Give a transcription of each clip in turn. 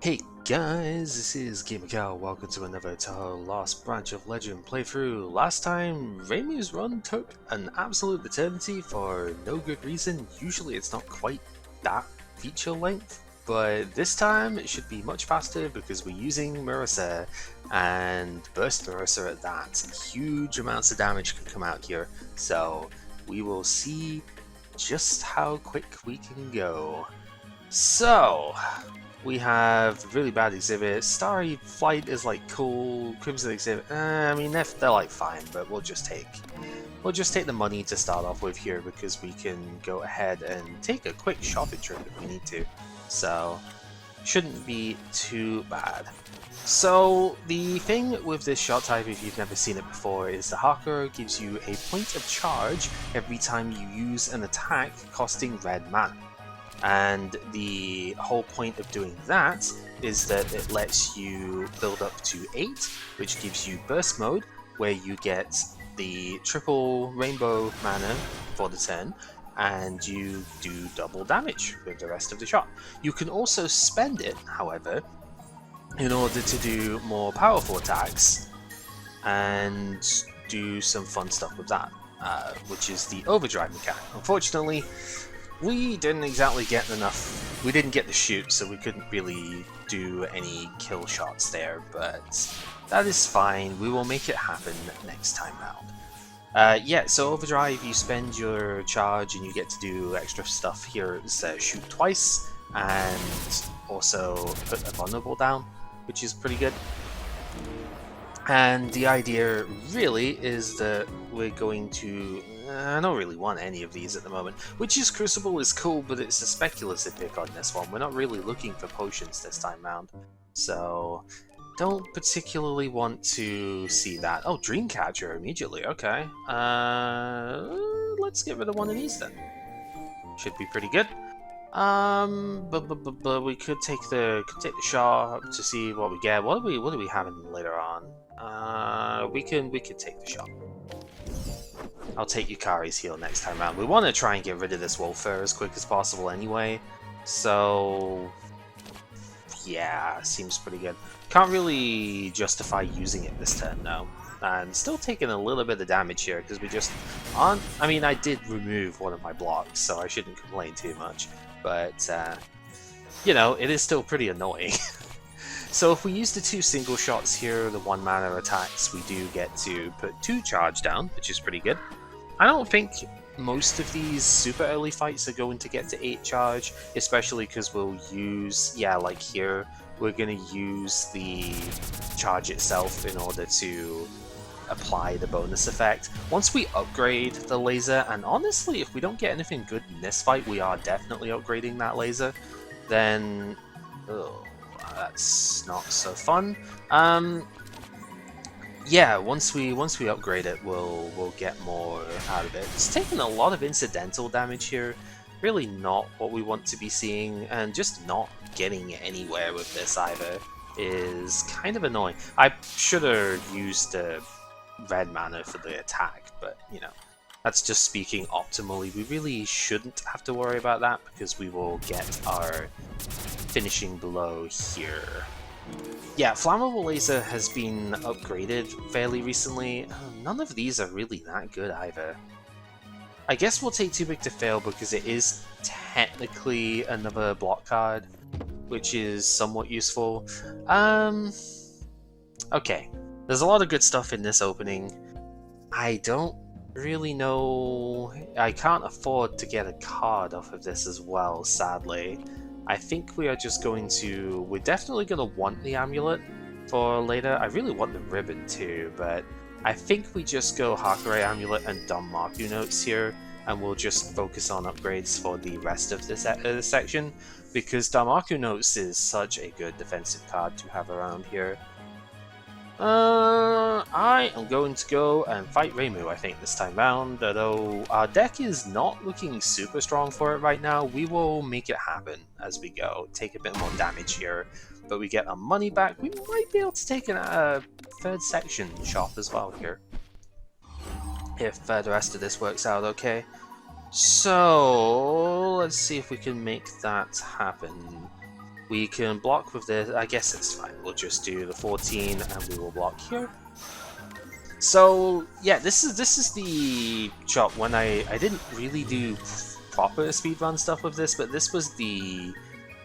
Hey guys, this is GamerCow. Welcome to another Touhou Lost Branch of Legend playthrough. Last time, Reimu's run took an absolute eternity for no good reason. Usually it's not quite that feature length, but this time it should be much faster because we're using Marisa and Burst Marisa at that. Huge amounts of damage can come out here, so we will see just how quick we can go. So, we have really bad exhibit. Starry Flight is like cool. Crimson exhibit. I mean they're like fine, but we'll just take the money to start off with here because we can go ahead and take a quick shopping trip if we need to. So shouldn't be too bad. So the thing with this shot type, if you've never seen it before, is the Hawker gives you a point of charge every time you use an attack costing red mana. And the whole point of doing that is that it lets you build up to 8, which gives you burst mode, where you get the triple rainbow mana for the turn, and you do double damage with the rest of the shot. You can also spend it, however, in order to do more powerful attacks and do some fun stuff with that, which is the overdrive mechanic. Unfortunately, we didn't exactly get enough. We didn't get the shoot, so we couldn't really do any kill shots there, but that is fine. We will make it happen next time round. Yeah, so overdrive, you spend your charge and you get to do extra stuff here. It's shoot twice and also put a vulnerable down, which is pretty good. And the idea really is that we're going to... I don't really want any of these at the moment. Witch's Crucible is cool, but it's a speculative pick on this one. We're not really looking for potions this time round. So, don't particularly want to see that. Oh, Dreamcatcher immediately, okay. Let's get rid of one of these then. Should be pretty good. But we could take the shot to see what we get. What do we have in later on? We could take the shot. I'll take Yukari's heal next time around. We want to try and get rid of this wolf fur as quick as possible anyway, so yeah, seems pretty good. Can't really justify using it this turn though, and still taking a little bit of damage here because we just aren't... I mean, I did remove one of my blocks, so I shouldn't complain too much, but you know, it is still pretty annoying. So if we use the 2 single shots here, the 1 mana attacks, we do get to put 2 charge down, which is pretty good. I don't think most of these super early fights are going to get to 8 charge, especially because we'll use, yeah, like here, we're going to use the charge itself in order to apply the bonus effect. Once we upgrade the laser, and honestly, if we don't get anything good in this fight, we are definitely upgrading that laser, then... Ugh. That's not so fun. Yeah, once we upgrade it, we'll get more out of it. It's taking a lot of incidental damage here. Really not what we want to be seeing, and just not getting anywhere with this either is kind of annoying. I should have used red mana for the attack, but you know, that's just speaking optimally. We really shouldn't have to worry about that because we will get our finishing blow here. Yeah, Flammable Laser has been upgraded fairly recently. None of these are really that good either. I guess we'll take Too Big to Fail because it is technically another block card, which is somewhat useful. Okay, there's a lot of good stuff in this opening. I don't really know... I can't afford to get a card off of this as well, sadly. I think we are just going to... We're definitely going to want the amulet for later. I really want the ribbon too, but I think we just go Hakurei Amulet and Danmaku Notes here, and we'll just focus on upgrades for the rest of this section, because Danmaku Notes is such a good defensive card to have around here. I am going to go and fight Reimu, I think, this time round, although our deck is not looking super strong for it right now. We will make it happen as we go, take a bit more damage here, but we get our money back. We might be able to take a third section shop as well here, if the rest of this works out okay. So, let's see if we can make that happen. We can block with this. I guess it's fine. We'll just do the 14 and we will block here. So yeah, this is the shot when I didn't really do proper speedrun stuff with this, but this was the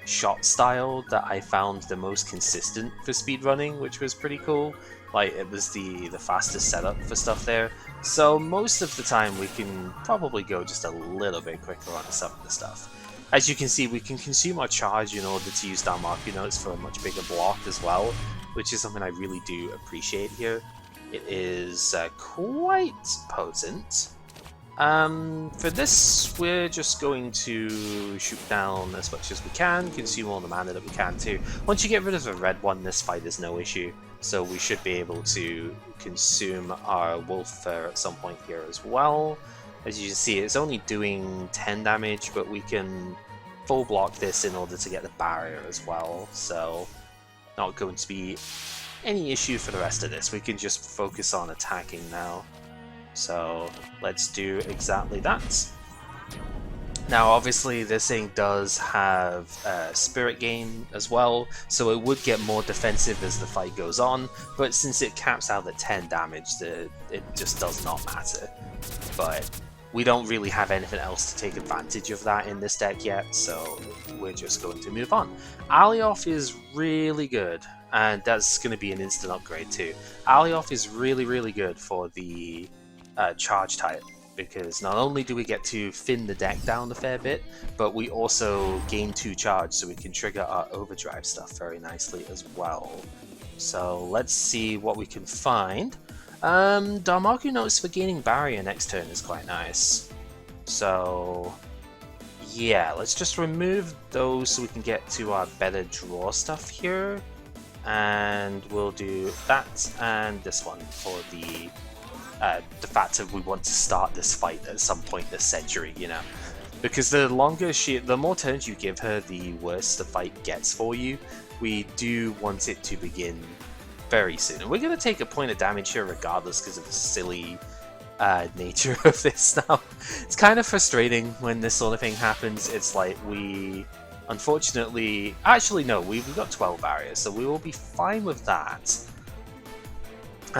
shot style that I found the most consistent for speedrunning, which was pretty cool. Like, it was the fastest setup for stuff there. So most of the time we can probably go just a little bit quicker on some of the stuff. As you can see, we can consume our charge in order to use Darmaku notes for a much bigger block as well, which is something I really do appreciate here. It is quite potent. For this, we're just going to shoot down as much as we can, consume all the mana that we can too. Once you get rid of the red one, this fight is no issue, so we should be able to consume our wolf fur at some point here as well. As you can see, it's only doing 10 damage, but we can full block this in order to get the barrier as well, so not going to be any issue for the rest of this. We can just focus on attacking now. So let's do exactly that. Now obviously this thing does have Spirit Gain as well, so it would get more defensive as the fight goes on, but since it caps out at 10 damage, it just does not matter. But we don't really have anything else to take advantage of that in this deck yet, so we're just going to move on. Alioth is really good, and that's going to be an instant upgrade too. Alioth is really good for the charge type, because not only do we get to thin the deck down a fair bit, but we also gain 2 charge, so we can trigger our overdrive stuff very nicely as well. So let's see what we can find. Darmaku notes for gaining barrier next turn is quite nice. So yeah, let's just remove those so we can get to our better draw stuff here. And we'll do that and this one for the fact that we want to start this fight at some point this century, you know. Because the more turns you give her, the worse the fight gets for you. We do want it to begin very soon. And we're going to take a point of damage here regardless because of the silly nature of this now. It's kind of frustrating when this sort of thing happens. It's like we... Unfortunately... Actually, no, we've got 12 barriers, so we will be fine with that.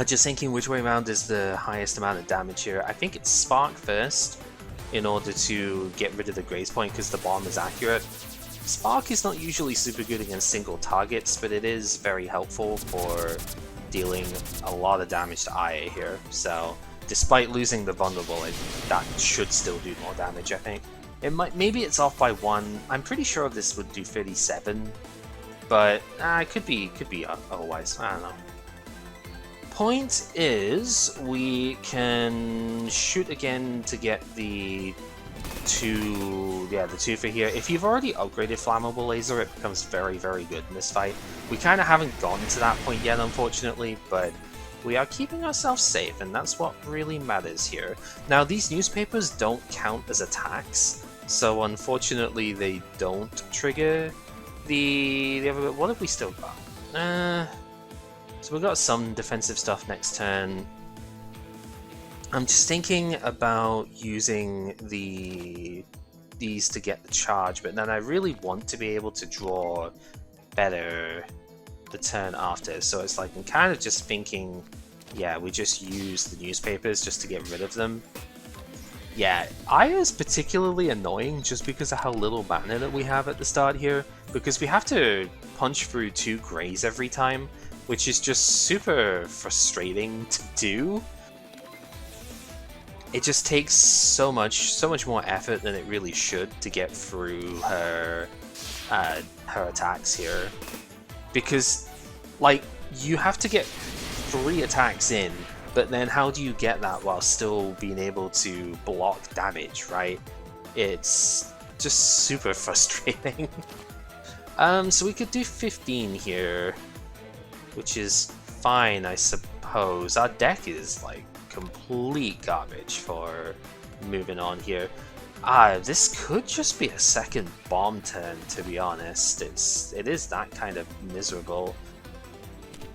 Just thinking which way around is the highest amount of damage here. I think it's Spark first, in order to get rid of the Graze Point, because the bomb is accurate. Spark is not usually super good against single targets, but it is very helpful for dealing a lot of damage to IA here. So, despite losing the vulnerable, that should still do more damage, I think. Maybe it's off by 1. I'm pretty sure this would do 37, but it could be otherwise. I don't know. Point is, we can shoot again to get the 2 for here. If you've already upgraded Flammable Laser, it becomes very good in this fight. We kind of haven't gotten to that point yet, unfortunately, but we are keeping ourselves safe, and that's what really matters here. Now, these newspapers don't count as attacks, so unfortunately they don't trigger the other bit. What have we still got? So we've got some defensive stuff next turn. I'm just thinking about using these to get the charge, but then I really want to be able to draw better the turn after. So it's like I'm kind of just thinking, yeah, we just use the newspapers just to get rid of them. Yeah, Aya is particularly annoying just because of how little mana that we have at the start here, because we have to punch through 2 grays every time, which is just super frustrating to do. It just takes so much more effort than it really should to get through her attacks here. Because, like, you have to get 3 attacks in, but then how do you get that while still being able to block damage, right? It's just super frustrating. So we could do 15 here, which is fine, I suppose. Our deck is, like, complete garbage for moving on here. This could just be a second bomb turn, to be honest. It is that kind of miserable.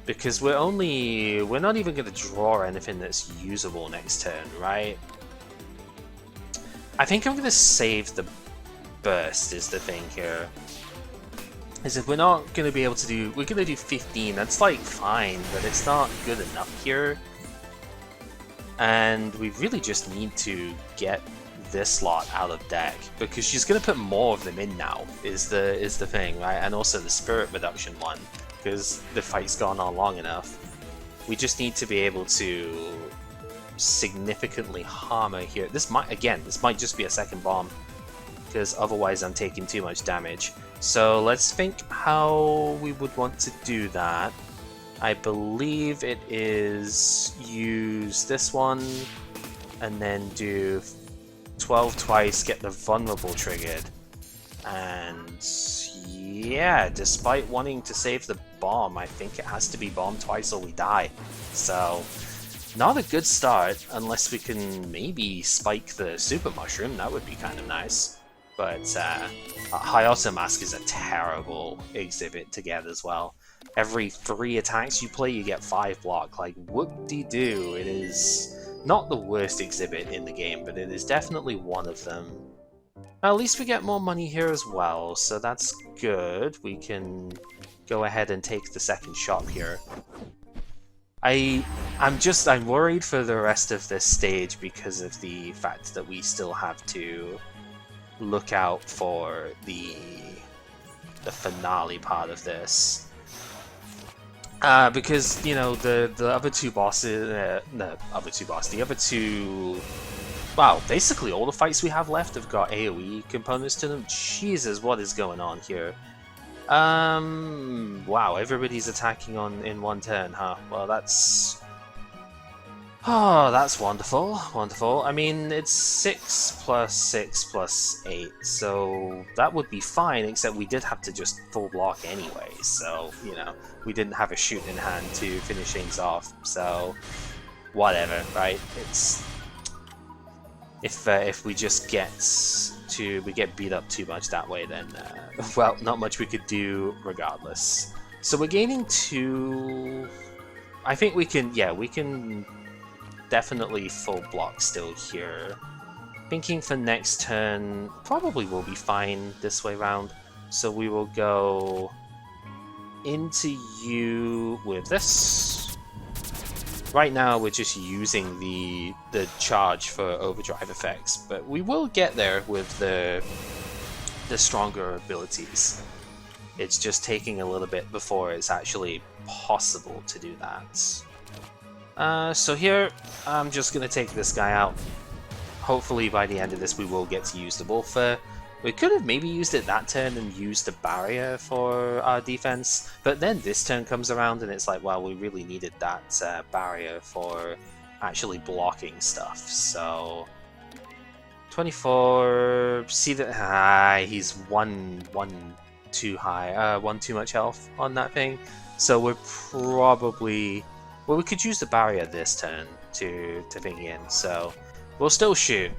Because we're not even going to draw anything that's usable next turn, right? I think I'm going to save the burst is the thing here. is if we're not going to be able to do... We're going to do 15, that's like fine, but it's not good enough here. And we really just need to get this lot out of deck, because she's going to put more of them in now, is the thing, right? And also the spirit reduction one, because the fight's gone on long enough. We just need to be able to significantly harm her here. This might just be a second bomb, because otherwise I'm taking too much damage. So let's think how we would want to do that. I believe it is use this one, and then do 12 twice, get the vulnerable triggered. And yeah, despite wanting to save the bomb, I think it has to be bomb twice or we die. So, not a good start, unless we can maybe spike the super mushroom. That would be kind of nice. But Hayato Mask is a terrible exhibit to get as well. Every 3 attacks you play, you get 5 block. Like, whoop-de-doo. It is not the worst exhibit in the game, but it is definitely one of them. At least we get more money here as well, so that's good. We can go ahead and take the second shop here. I'm worried for the rest of this stage because of the fact that we still have to look out for the finale part of this. Because, you know, the other two bosses, wow, basically all the fights we have left have got AoE components to them. Jesus, what is going on here? Wow, everybody's attacking in one turn, huh? Well, that's... Oh, that's wonderful, wonderful. I mean, it's 6 plus 6 plus 8, so that would be fine, except we did have to just full block anyway, so, you know, we didn't have a shoot in hand to finish things off, so whatever, right? It's... If we just get beat up too much that way, then, well, not much we could do regardless. So we're gaining 2... I think we can, yeah, we can... definitely full block still here. Thinking for next turn, probably will be fine this way round. So we will go into you with this. Right now we're just using the charge for overdrive effects, but we will get there with the stronger abilities. It's just taking a little bit before it's actually possible to do that. So here, I'm just going to take this guy out. Hopefully by the end of this we will get to use the wolf. We could have maybe used it that turn and used the barrier for our defense, but then this turn comes around and it's like, well, we really needed that barrier for actually blocking stuff. So 24, see that he's one too high, one too much health on that thing. So we're probably... Well, we could use the barrier this turn to thing in, so we'll still shoot.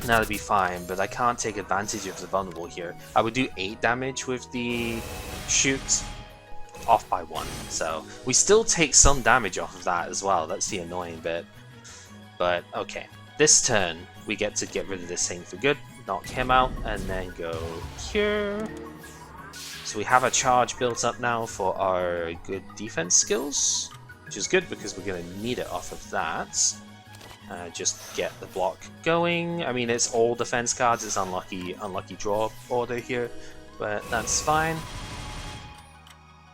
That'll be fine, but I can't take advantage of the vulnerable here. I would do 8 damage with the shoot, off by 1, so we still take some damage off of that as well. That's the annoying bit. But okay, this turn we get to get rid of this thing for good, knock him out, and then go here. So we have a charge built up now for our good defense skills, which is good because we're going to need it off of that. Just get the block going. I mean, it's all defense cards, it's unlucky draw order here, but that's fine.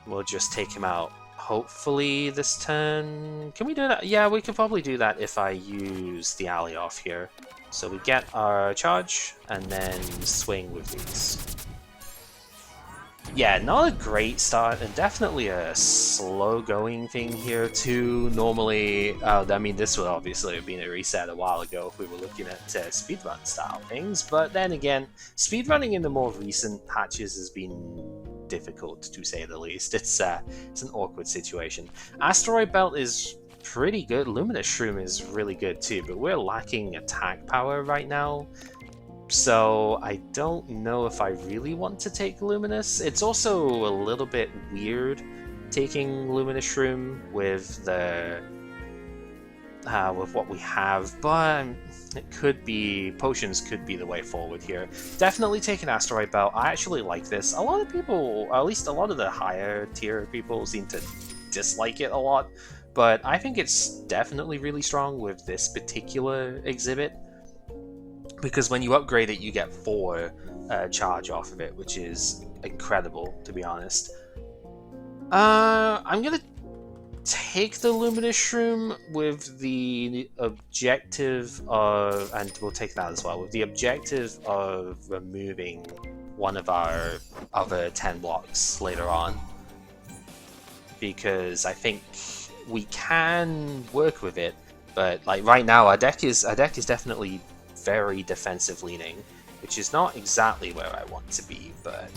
We'll just take him out, hopefully, this turn. Can we do that? Yeah, we can probably do that if I use the alley off here. So we get our charge, and then swing with these. Yeah, not a great start, and definitely a slow-going thing here too. Normally, I mean, this would obviously have been a reset a while ago if we were looking at speedrun style things, but then again, speedrunning in the more recent patches has been difficult, to say the least. It's an awkward situation. Asteroid Belt is pretty good, Luminous Shroom is really good too, but we're lacking attack power right now. So I don't know if I really want to take Luminous. It's also a little bit weird taking Luminous Shroom with the with what we have, but it could be, potions could be the way forward here. Definitely take an asteroid belt. I actually like this. A lot of people, at least a lot of the higher tier people, seem to dislike it a lot, but I think it's definitely really strong with this particular exhibit, because when you upgrade it, you get 4 charge off of it, which is incredible, to be honest. I'm gonna take the Luminous Shroom with the objective of, and we'll take that as well, with the objective of removing one of our other 10 blocks later on, because I think we can work with it, but like right now our deck is definitely very defensive leaning, which is not exactly where I want to be, but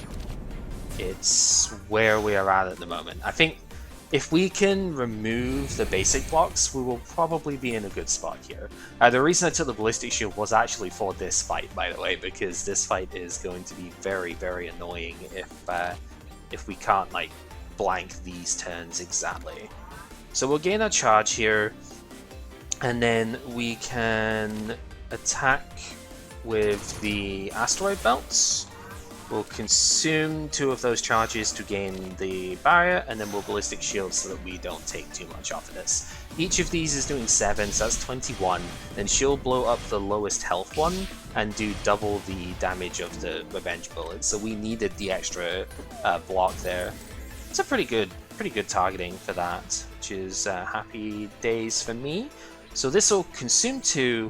it's where we are at the moment. I think if we can remove the basic blocks, we will probably be in a good spot here. The reason I took the Ballistic Shield was actually for this fight, by the way, because this fight is going to be very, very annoying if we can't like blank these turns exactly. So we'll gain our charge here, and then we can attack with the Asteroid Belts. We'll consume 2 of those charges to gain the barrier, and then we'll Ballistic Shield so that we don't take too much off of this. Each of these is doing 7, so that's 21. Then she'll blow up the lowest health one and do double the damage of the Revenge Bullet. So we needed the extra block there. It's a pretty good targeting for that, which is happy days for me. So this will consume 2,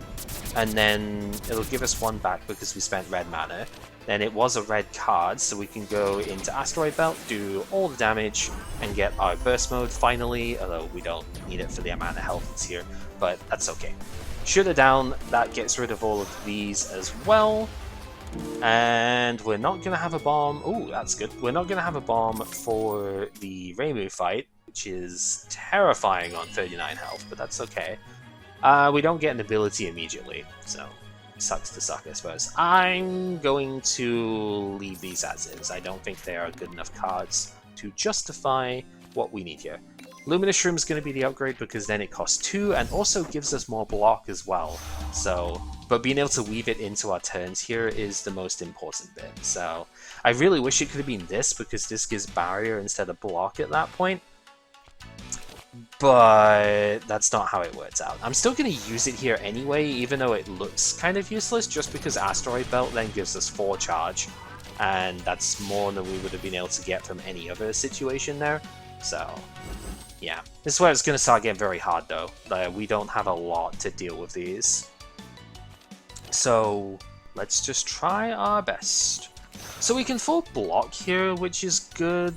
and then it'll give us 1 back because we spent red mana. Then it was a red card, so we can go into Asteroid Belt, do all the damage, and get our Burst Mode finally, although we don't need it for the amount of health that's here, but that's okay. Shoot it down, that gets rid of all of these as well. And we're not going to have a bomb. Oh, that's good. We're not going to have a bomb for the Reimu fight, which is terrifying on 39 health, but that's okay. We don't get an ability immediately, so sucks to suck, I suppose. I'm going to leave these as is. I don't think they are good enough cards to justify what we need here. Luminous Shroom is going to be the upgrade because then it costs 2 and also gives us more block as well. So, but being able to weave it into our turns here is the most important bit. So I really wish it could have been this, because this gives barrier instead of block at that point. But that's not how it works out. I'm still going to use it here anyway, even though it looks kind of useless, just because Asteroid Belt then gives us 4 charge, and that's more than we would have been able to get from any other situation there. So yeah, this is where it's going to start getting very hard though. We don't have a lot to deal with these. So let's just try our best. So we can full block here, which is good.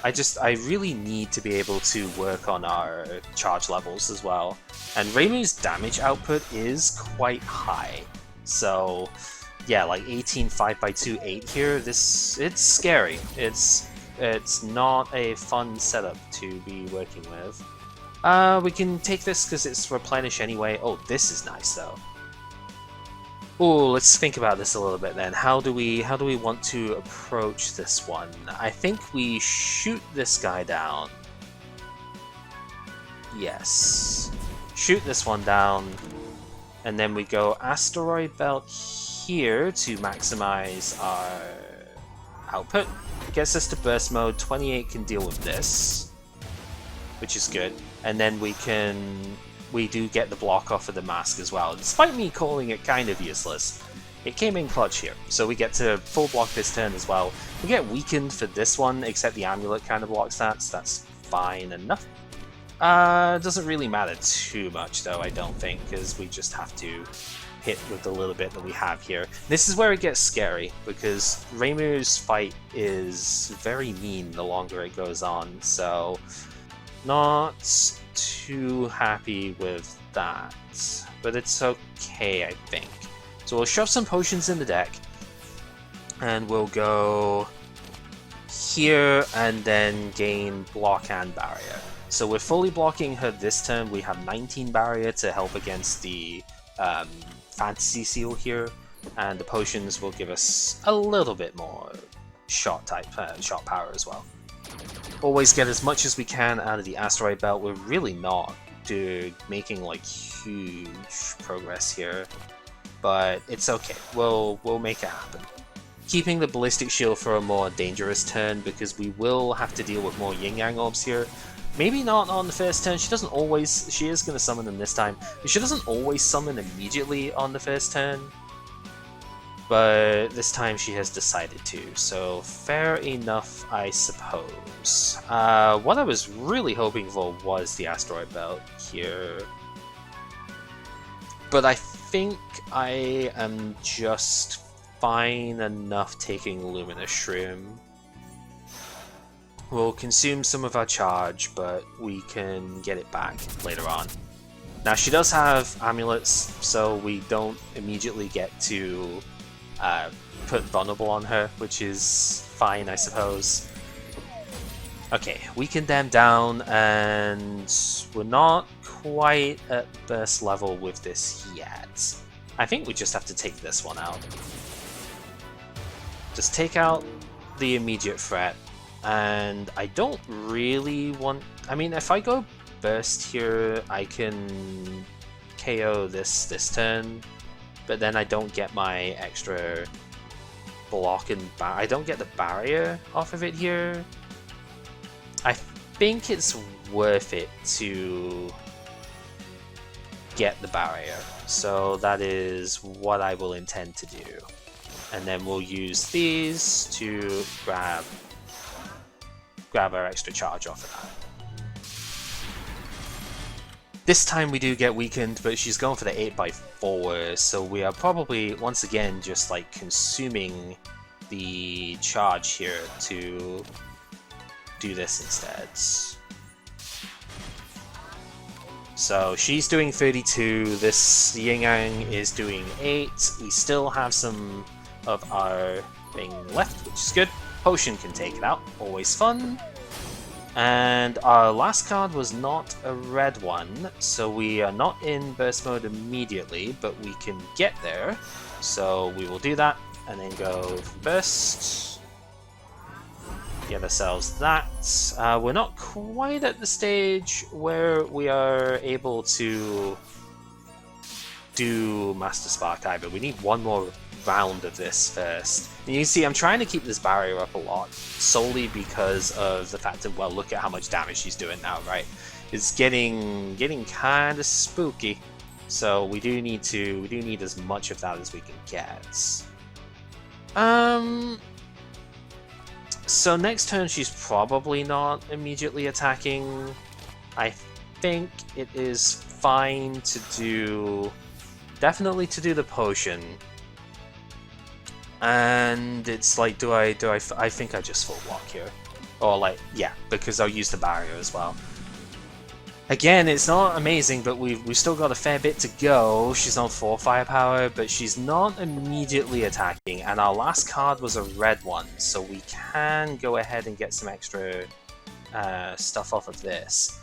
I really need to be able to work on our charge levels as well. And Reimu's damage output is quite high. So yeah, like 18, 5x2, 8 here, it's scary. It's not a fun setup to be working with. We can take this because it's replenish anyway. Oh, this is nice though. Oh, let's think about this a little bit then. How do we want to approach this one? I think we shoot this guy down. Yes. Shoot this one down. And then we go Asteroid Belt here to maximize our output. Gets us to burst mode. 28 can deal with this, which is good. And then we do get the block off of the mask as well. Despite me calling it kind of useless, it came in clutch here. So we get to full block this turn as well. We get weakened for this one, except the amulet kind of blocks that, so that's fine enough. Doesn't really matter too much though, I don't think, because we just have to hit with the little bit that we have here. This is where it gets scary, because Reimu's fight is very mean the longer it goes on, so not too happy with that, but it's okay, I think. So we'll shove some potions in the deck, and we'll go here and then gain block and barrier. So we're fully blocking her this turn. We have 19 barrier to help against the Fantasy Seal here, and the potions will give us a little bit more shot power as well. Always get as much as we can out of the Asteroid Belt. We're really not making like huge progress here, but it's okay. We'll make it happen. Keeping the ballistic shield for a more dangerous turn because we will have to deal with more yin yang orbs here. Maybe not on the first turn. She doesn't always. She is going to summon them this time. She doesn't always summon immediately on the first turn, but this time she has decided to. So fair enough, I suppose. What I was really hoping for was the asteroid belt here, but I think I am just fine enough taking Luminous Shroom. We'll consume some of our charge, but we can get it back later on. Now she does have amulets, so we don't immediately get to put vulnerable on her, which is fine, I suppose. Okay, weaken them down, and we're not quite at burst level with this yet. I think we just have to take this one out. Just take out the immediate threat, and I don't really want... I mean, if I go burst here, I can KO this turn, but then I don't get my extra block and I don't get the barrier off of it here. I think it's worth it to get the barrier, so that is what I will intend to do. And then we'll use these to grab our extra charge off of that. This time we do get weakened, but she's going for the 8x4, so we are probably, once again, just like consuming the charge here to do this instead. So she's doing 32, this Yin Yang is doing 8, we still have some of our thing left, which is good. Potion can take it out, always fun. And our last card was not a red one, so we are not in burst mode immediately, but we can get there. So we will do that, and then go for burst. Get ourselves that. We're not quite at the stage where we are able to do Master Spark either. We need one more round of this first. And you can see I'm trying to keep this barrier up a lot, solely because of the fact that, well, look at how much damage she's doing now, right? It's getting kind of spooky. So we do need as much of that as we can get. So next turn she's probably not immediately attacking. I think it is fine to do, definitely to do the potion. And it's like, I think I just full walk here. Or like, yeah, because I'll use the barrier as well. Again, it's not amazing, but we've still got a fair bit to go. She's on 4 firepower, but she's not immediately attacking. And our last card was a red one, so we can go ahead and get some extra stuff off of this.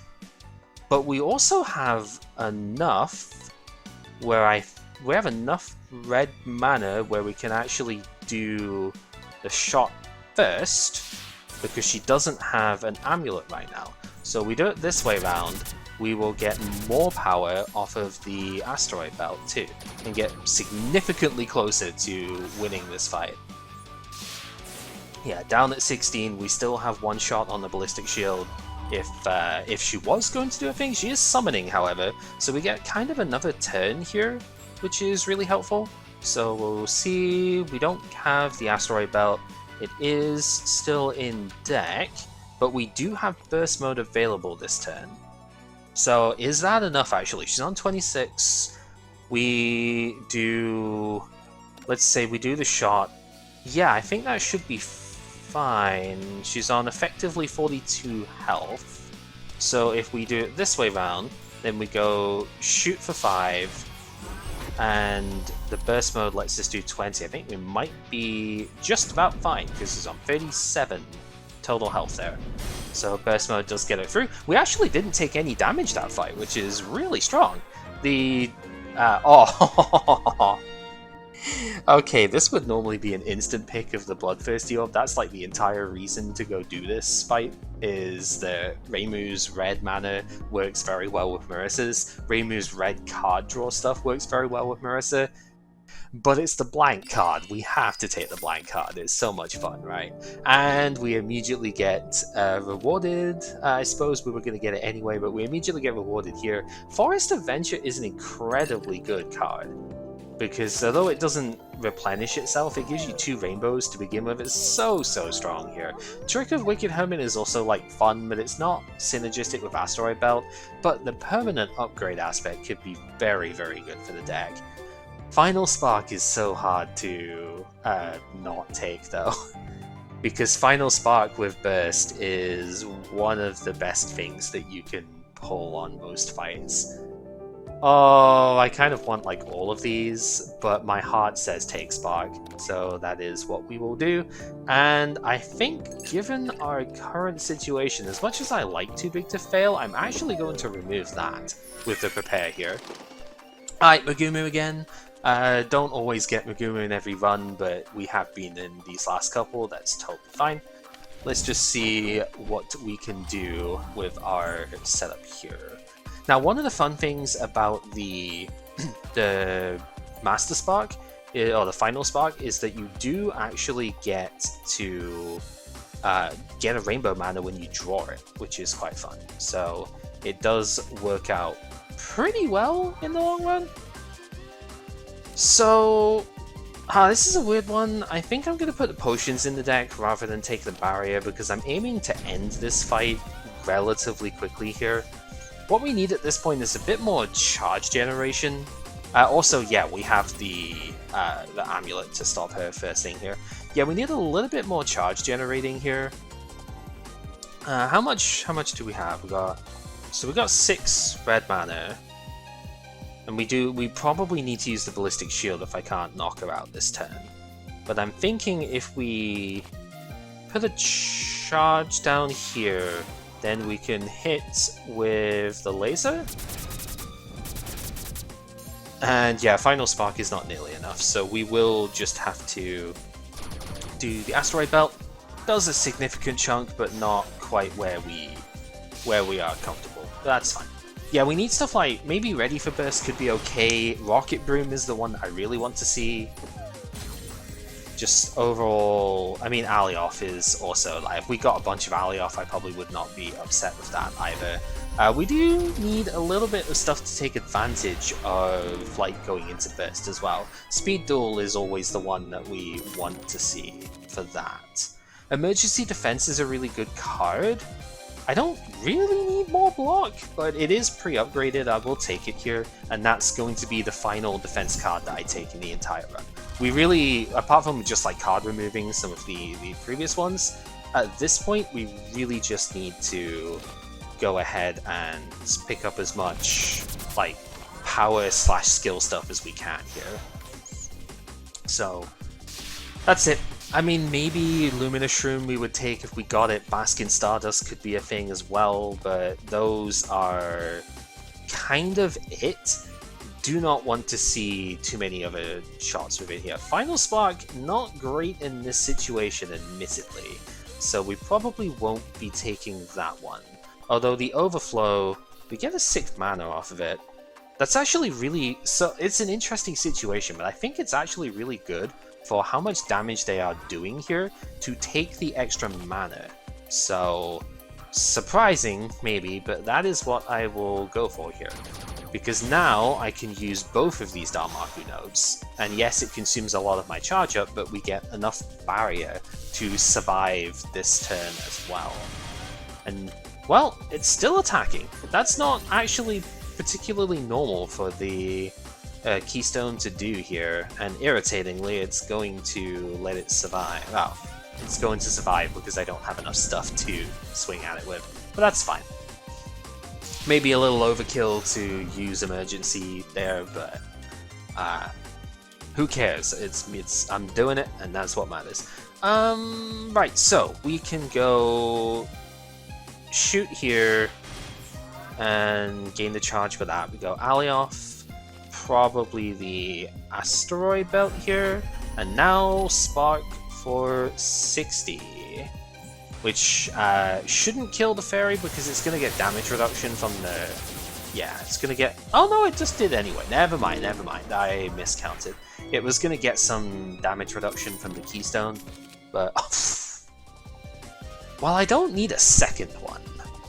But we also have enough where we have enough red mana where we can actually do the shot first, because she doesn't have an amulet right now. So we do it this way round, we will get more power off of the asteroid belt too, and get significantly closer to winning this fight. Yeah, down at 16, we still have one shot on the ballistic shield. If she was going to do a thing, she is summoning, however, so we get kind of another turn here, which is really helpful. So we'll see, we don't have the asteroid belt, it is still in deck, but we do have burst mode available this turn. So is that enough actually? She's on 26, we do, let's say we do the shot. Yeah, I think that should be fine. She's on effectively 42 health. So if we do it this way round, then we go shoot for 5, and the burst mode lets us do 20. I think we might be just about fine, because it's on 37 total health there. So burst mode does get it through. We actually didn't take any damage that fight, which is really strong. The Okay, this would normally be an instant pick of the Bloodthirsty Orb. That's like the entire reason to go do this fight, is that Reimu's red mana works very well with Marissa's. Reimu's red card draw stuff works very well with Marissa. But it's the blank card. We have to take the blank card. It's so much fun, right? And we immediately get rewarded. I suppose we were going to get it anyway, but we immediately get rewarded here. Forest Adventure is an incredibly good card, because although it doesn't replenish itself, it gives you 2 rainbows to begin with. It's so strong here. Trick of Wicked Hermit is also like fun, but it's not synergistic with Asteroid Belt. But the permanent upgrade aspect could be very good for the deck. Final Spark is so hard to not take though, because Final Spark with Burst is one of the best things that you can pull on most fights. Oh, I kind of want like all of these, but my heart says take Spark, so that is what we will do. And I think, given our current situation, as much as I like Too Big to Fail, I'm actually going to remove that with the Prepare here. Alright, Magumu again. Don't always get Magumu in every run, but we have been in these last couple, that's totally fine. Let's just see what we can do with our setup here. Now, one of the fun things about the Master Spark, or the Final Spark, is that you do actually get to get a Rainbow Mana when you draw it, which is quite fun. So it does work out pretty well in the long run. So, this is a weird one. I think I'm going to put the potions in the deck rather than take the barrier, because I'm aiming to end this fight relatively quickly here. What we need at this point is a bit more charge generation. Also, yeah, we have the amulet to stop her first thing here. Yeah, we need a little bit more charge generating here. How much do we have? We got 6 red mana. And we probably need to use the Ballistic Shield if I can't knock her out this turn. But I'm thinking if we put a charge down here, then we can hit with the laser. And yeah, Final Spark is not nearly enough, so we will just have to do the Asteroid Belt. Does a significant chunk, but not quite where we are comfortable. But that's fine. Yeah, we need stuff like, maybe Ready for Burst could be okay. Rocket Broom is the one that I really want to see. Just overall, I mean, Alioth is also, like, if we got a bunch of Alioth, I probably would not be upset with that either. We do need a little bit of stuff to take advantage of, like, going into Burst as well. Speed Duel is always the one that we want to see for that. Emergency Defense is a really good card. I don't really need more block, but it is pre-upgraded. I will take it here, and that's going to be the final defense card that I take in the entire run. We really, apart from just like card removing some of the previous ones, at this point we really just need to go ahead and pick up as much like power / skill stuff as we can here. So that's it. I mean, maybe Luminous Shroom we would take if we got it. Baskin Stardust could be a thing as well, but those are kind of it. Do not want to see too many other shots with it here. Final Spark, not great in this situation, admittedly, so we probably won't be taking that one. Although the Overflow, we get a 6th mana off of it. That's actually really... so it's an interesting situation, but I think it's actually really good for how much damage they are doing here to take the extra mana. So, surprising, maybe, but that is what I will go for here. Because now I can use both of these Darmaku nodes. And yes, it consumes a lot of my charge up, but we get enough barrier to survive this turn as well. And, well, it's still attacking. That's not actually particularly normal for the Keystone to do here, and irritatingly, it's going to let it survive. Well, it's going to survive because I don't have enough stuff to swing at it with, but that's fine. Maybe a little overkill to use Emergency there, but who cares? I'm doing it, and that's what matters. Right, so we can go shoot here and gain the charge for that. We go Alioth. probably the asteroid belt here, and now spark for 60. Which shouldn't kill the fairy because it's going to get damage reduction from the... Yeah, it's going to get... Oh no, it just did anyway. Never mind. I miscounted. It was going to get some damage reduction from the keystone, but... While I don't need a second one,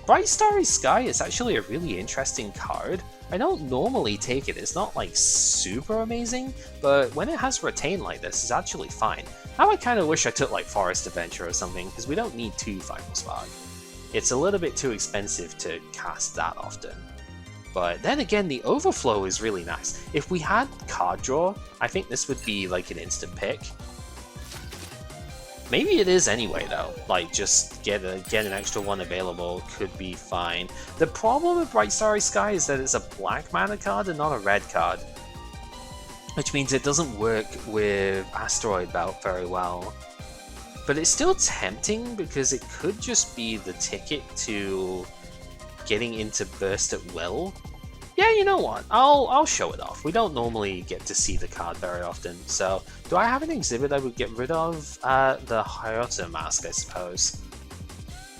Bright Starry Sky is actually a really interesting card. I don't normally take it. It's not like super amazing, but when it has retain like this, it's actually fine. Now I kind of wish I took like Forest Adventure or something, because we don't need 2 Final Spark. It's a little bit too expensive to cast that often. But then again, the Overflow is really nice. If we had card draw, I think this would be like an instant pick. Maybe it is anyway though, like just get an extra one available could be fine. The problem with Bright Starry Sky is that it's a black mana card and not a red card. Which means it doesn't work with Asteroid Belt very well. But it's still tempting because it could just be the ticket to getting into Burst at Will. Yeah, you know what? I'll show it off. We don't normally get to see the card very often, so do I have an exhibit I would get rid of? The Hayato mask, I suppose.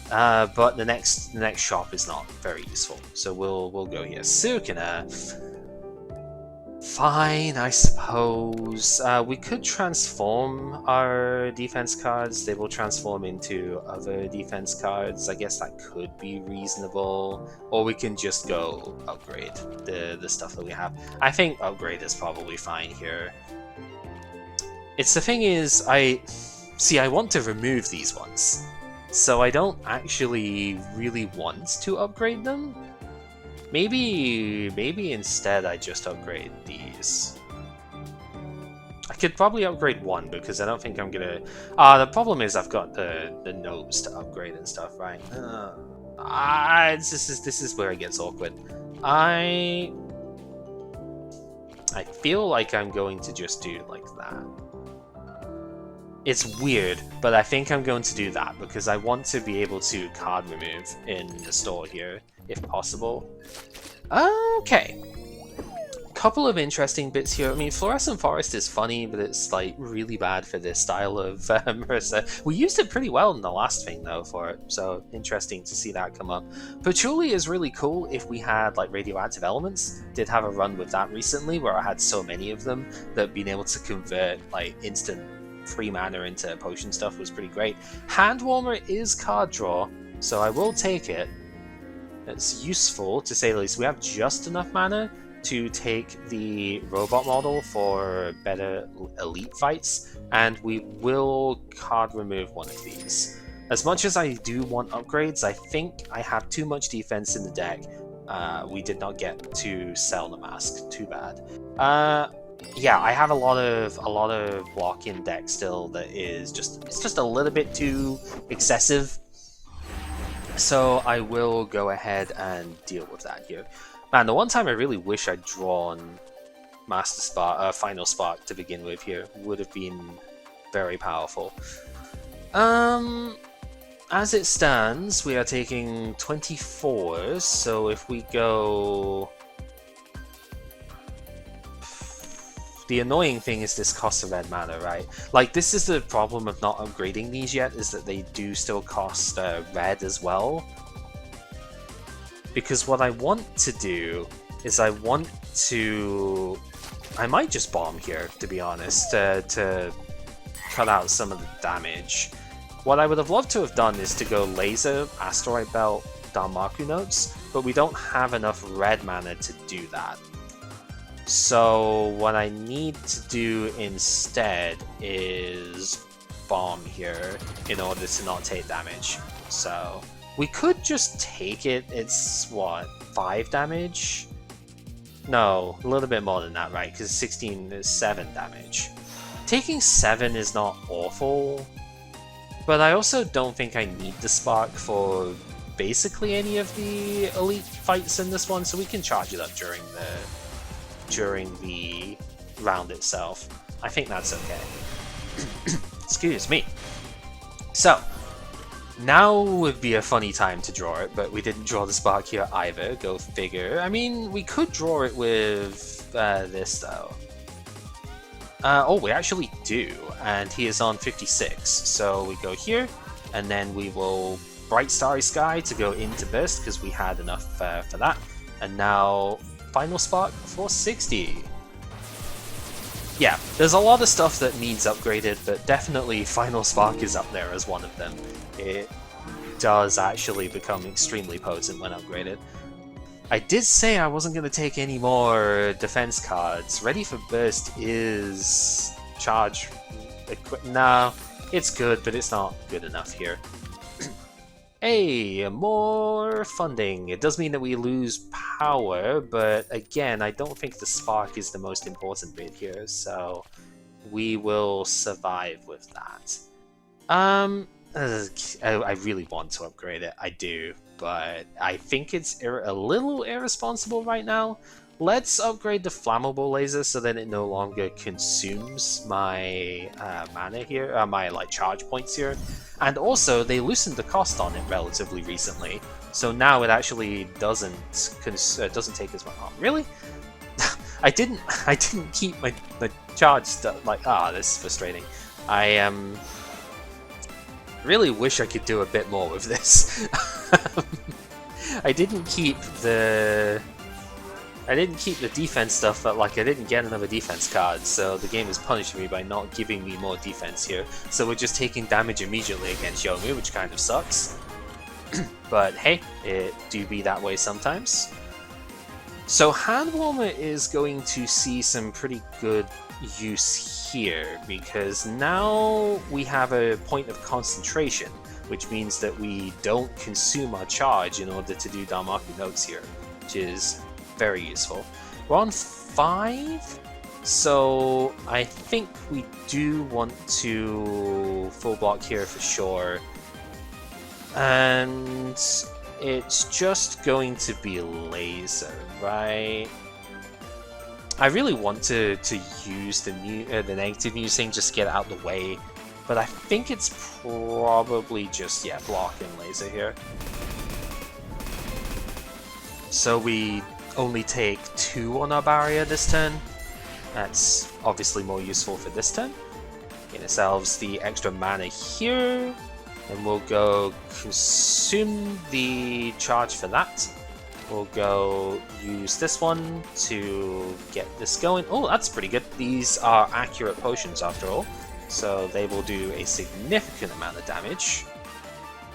But the next shop is not very useful, so we'll go here. Sukuna. Fine, I suppose. We could transform our defense cards. They will transform into other defense cards. I guess that could be reasonable. Or we can just go upgrade the stuff that we have. I think upgrade is probably fine here. It's the thing is, I want to remove these ones. So I don't actually really want to upgrade them. Maybe instead I just upgrade these. I could probably upgrade one because I don't think I'm gonna... the problem is I've got the nose to upgrade and stuff, right? This is where it gets awkward. I feel like I'm going to just do like that. It's weird, but I think I'm going to do that because I want to be able to card remove in the store here, if possible. Okay. Couple of interesting bits here. I mean, Fluorescent Forest is funny, but it's like really bad for this style of Marisa. We used it pretty well in the last thing though for it, so interesting to see that come up. Patchouli is really cool if we had like radioactive elements. Did have a run with that recently where I had so many of them that being able to convert like instant free mana into potion stuff was pretty great. Hand Warmer is card draw, so I will take it. It's useful to say the least. We have just enough mana to take the robot model for better elite fights, and we will card remove one of these. As much as I do want upgrades, I think I have too much defense in the deck. We did not get to sell the mask. Too bad. Yeah, I have a lot of block in deck still that is just a little bit too excessive. So I will go ahead and deal with that here. Man, the one time I really wish I'd drawn Master Spark, Final Spark to begin with here would have been very powerful. As it stands, we are taking 24, so if we go... The annoying thing is this costs a red mana, right? Like, this is the problem of not upgrading these yet, is that they do still cost red as well. Because what I want to do is I might just bomb here, to be honest, to cut out some of the damage. What I would have loved to have done is to go Laser, Asteroid Belt, Danmaku Notes, but we don't have enough red mana to do that. So what I need to do instead is bomb here in order to not take damage. So we could just take it. It's what, 5 damage? No, a little bit more than that, right? Because 16 is 7 damage. Taking 7 is not awful, but I also don't think I need the spark for basically any of the elite fights in this one, so we can charge it up during the round itself. I think that's okay. Excuse me. So, now would be a funny time to draw it, but we didn't draw the spark here either, go figure. I mean, we could draw it with this though. Oh, we actually do, and he is on 56. So we go here, and then we will Bright Starry Sky to go into Burst because we had enough for that. And now Final Spark for 60. Yeah, there's a lot of stuff that needs upgraded, but definitely Final Spark is up there as one of them. It does actually become extremely potent when upgraded. I did say I wasn't going to take any more defense cards. Ready for Burst is charge. No, it's good, but it's not good enough here. Hey, more funding. It does mean that we lose power, but again, I don't think the spark is the most important bit here, so we will survive with that. I really want to upgrade it, I do, but I think it's a little irresponsible right now. Let's upgrade the flammable laser so that it no longer consumes my mana here, my charge points here. And also, they loosened the cost on it relatively recently, so now it actually doesn't take as much. Oh, really? I didn't keep my charge stuff. This is frustrating. I really wish I could do a bit more with this. I didn't keep the defense stuff, but I didn't get another defense card, so the game is punishing me by not giving me more defense here. So we're just taking damage immediately against Yomu, which kind of sucks. But hey, it do be that way sometimes. So Hand Warmer is going to see some pretty good use here, because now we have a point of concentration, which means that we don't consume our charge in order to do Damaku notes here, which is very useful. We're on 5, so I think we do want to full block here for sure. And it's just going to be laser, right? I really want to use the negative musing just to get it out of the way, but I think it's probably just, yeah, block and laser here. So we only take 2 on our barrier this turn. That's obviously more useful for this turn. Get ourselves the extra mana here, and we'll go consume the charge for that. We'll go use this one to get this going. Oh, that's pretty good. These are accurate potions after all, so they will do a significant amount of damage.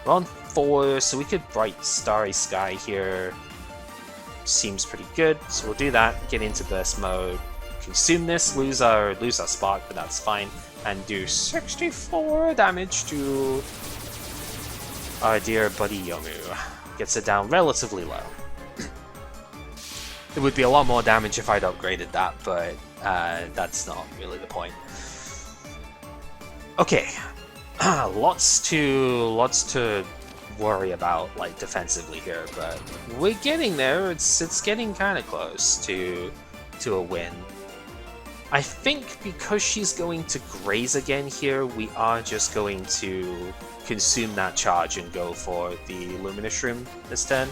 We're on 4, so we could Bright Starry Sky here. Seems pretty good, so we'll do that, get into burst mode, consume this, lose our spark, but that's fine, and do 64 damage to our dear buddy Yomu. Gets it down relatively low. It would be a lot more damage if I'd upgraded that, but that's not really the point. Okay, lots to worry about defensively here, but we're getting there. It's getting kind of close to a win. I think because she's going to graze again here, we are just going to consume that charge and go for the Luminous Room this turn.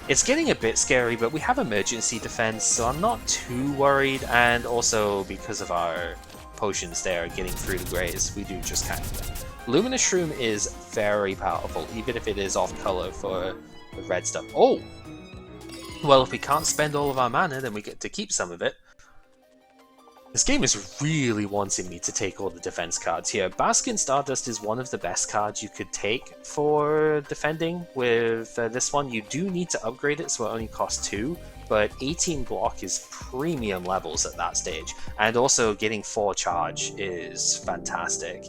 It's getting a bit scary, but we have emergency defense, so I'm not too worried, and also because of our potions there getting through the graze, we do just kind of win. Luminous Shroom is very powerful, even if it is off color for the red stuff. Oh! Well, if we can't spend all of our mana, then we get to keep some of it. This game is really wanting me to take all the defense cards here. Baskin Stardust is one of the best cards you could take for defending with this one. You do need to upgrade it, so it only costs 2, but 18 block is premium levels at that stage. And also getting 4 charge is fantastic.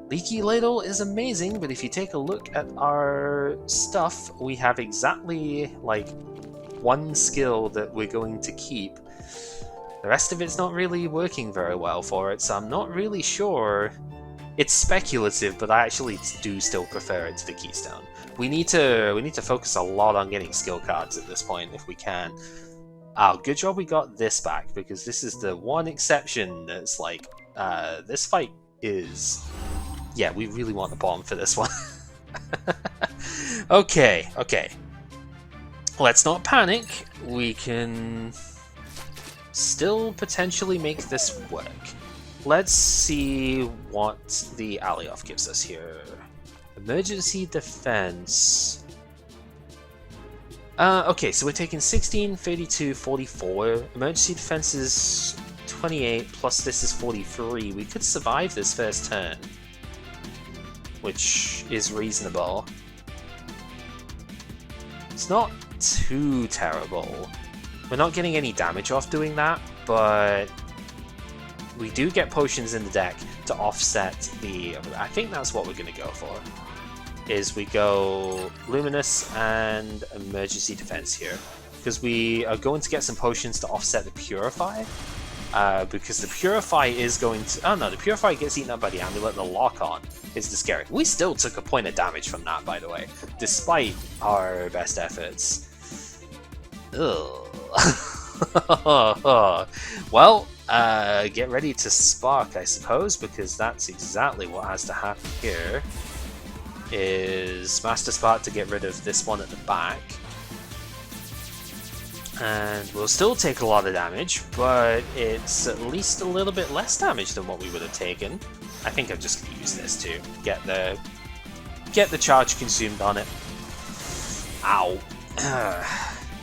Leaky Ladle is amazing, but if you take a look at our stuff, we have exactly 1 skill that we're going to keep. The rest of it's not really working very well for it, so I'm not really sure. It's speculative, but I actually do still prefer it to the Keystone. We need to focus a lot on getting skill cards at this point if we can. Good job we got this back, because this is the one exception that's this fight is... Yeah, we really want the bomb for this one. Okay. Let's not panic. We can still potentially make this work. Let's see what the Alioth gives us here. Emergency defense. Okay, so we're taking 16, 32, 44. Emergency defense is 28, plus this is 43. We could survive this first turn, which is reasonable. It's not too terrible. We're not getting any damage off doing that, but we do get potions in the deck to offset the... I think that's what we're going to go for. Is we go Luminous and Emergency Defense here. Because we are going to get some potions to offset the Purify. Because the Purify is going to... Oh no, the Purify gets eaten up by the Amulet, the Lock-On is the scary. We still took a point of damage from that, by the way. Despite our best efforts. Ugh. Well, get ready to spark, I suppose, because that's exactly what has to happen here. Is Master Spark to get rid of this one at the back. And we'll still take a lot of damage, but it's at least a little bit less damage than what we would have taken. I think I'm just going to use this to get the charge consumed on it. Ow.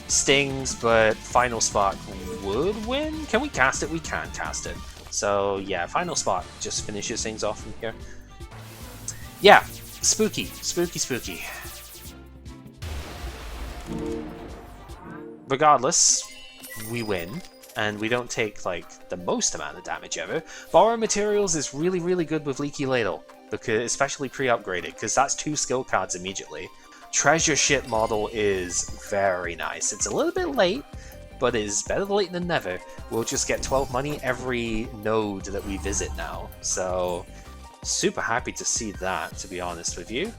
Stings, but Final Spark would win? Can we cast it? We can cast it. So yeah, Final Spark just finishes things off from here. Yeah, spooky, spooky, spooky. Regardless, we win, and we don't take like the most amount of damage ever. Borrow Materials is really, really good with Leaky Ladle, because especially pre-upgraded, because that's 2 skill cards immediately. Treasure Ship model is very nice. It's a little bit late, but it is better late than never. We'll just get 12 money every node that we visit now. So, super happy to see that, to be honest with you.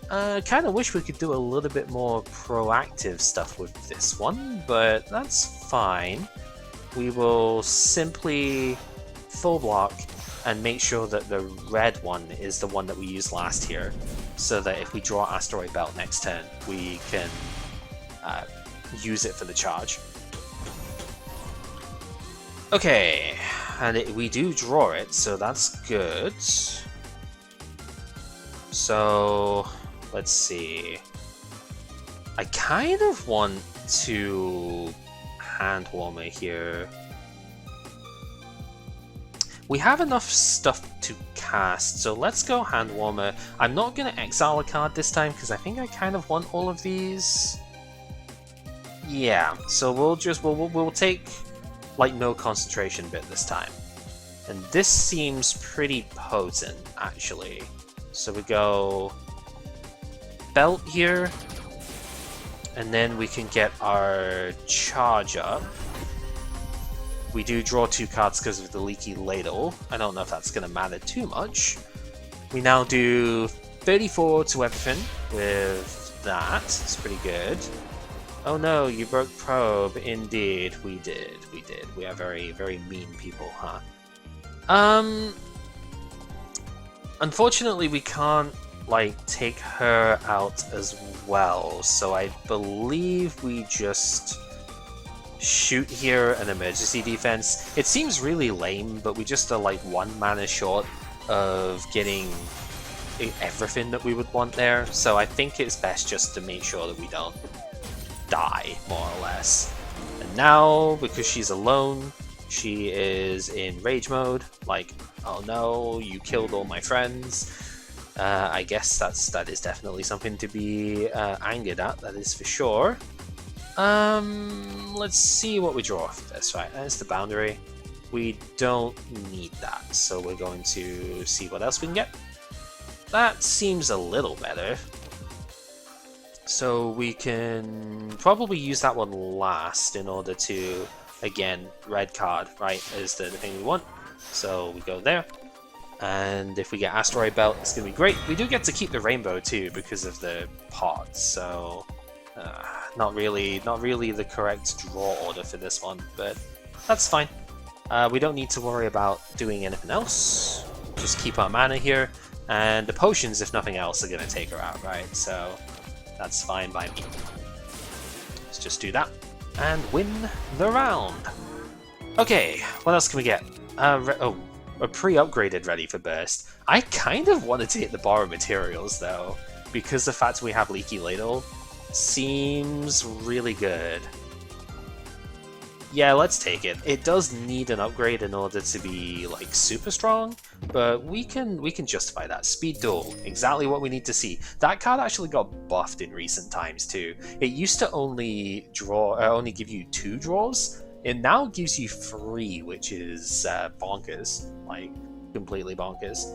Kind of wish we could do a little bit more proactive stuff with this one, but that's fine. We will simply full block and make sure that the red one is the one that we used last here, so that if we draw Asteroid Belt next turn, we can use it for the charge. Okay, and we do draw it, so that's good. So, let's see. I kind of want to Hand Warmer here. We have enough stuff to cast, so let's go Hand Warmer. I'm not going to exile a card this time because I think I kind of want all of these. Yeah, so we'll take like no concentration bit this time. And this seems pretty potent actually. So we go Belt here, and then we can get our charge up. We do draw 2 cards because of the Leaky Ladle. I don't know if that's going to matter too much. We now do 34 to everything with that. It's pretty good. Oh no, you broke Probe. Indeed, we did. We did. We are very, very mean people, huh? Unfortunately, we can't like take her out as well, so I believe we just shoot here an emergency defense. It seems really lame, but we just are like 1 mana short of getting everything that we would want there, so I think it's best just to make sure that we don't die, more or less. And now, because she's alone, she is in rage mode, like, oh no, you killed all my friends. I guess that is definitely something to be angered at, that is for sure. Let's see what we draw off this, right? That's the boundary. We don't need that, so we're going to see what else we can get. That seems a little better. So we can probably use that one last in order to, again, red card, right, is the thing we want. So we go there. And if we get Asteroid Belt, it's going to be great. We do get to keep the rainbow too because of the pods, so not really the correct draw order for this one, but that's fine. We don't need to worry about doing anything else. Just keep our mana here, and the potions, if nothing else, are going to take her out, right? So that's fine by me. Let's just do that and win the round. Okay, what else can we get? Oh, a pre-upgraded ready for burst. I kind of wanted to hit the borrow materials though, because the fact we have leaky ladle seems really good. Yeah, let's take it. It does need an upgrade in order to be like super strong, but we can justify that. Speed duel, exactly what we need to see. That card actually got buffed in recent times too. It used to only give you 2 draws. It now gives you 3, which is bonkers, like completely bonkers.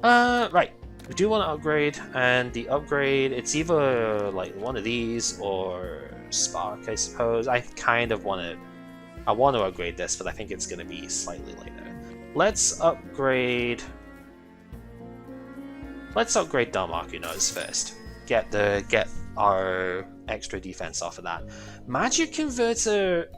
Right. We do want to upgrade, and the upgrade, it's either like one of these or Spark, I suppose. I want to upgrade this, but I think it's going to be slightly later. Let's upgrade Darmakunos first. Get our extra defense off of that. Magic Converter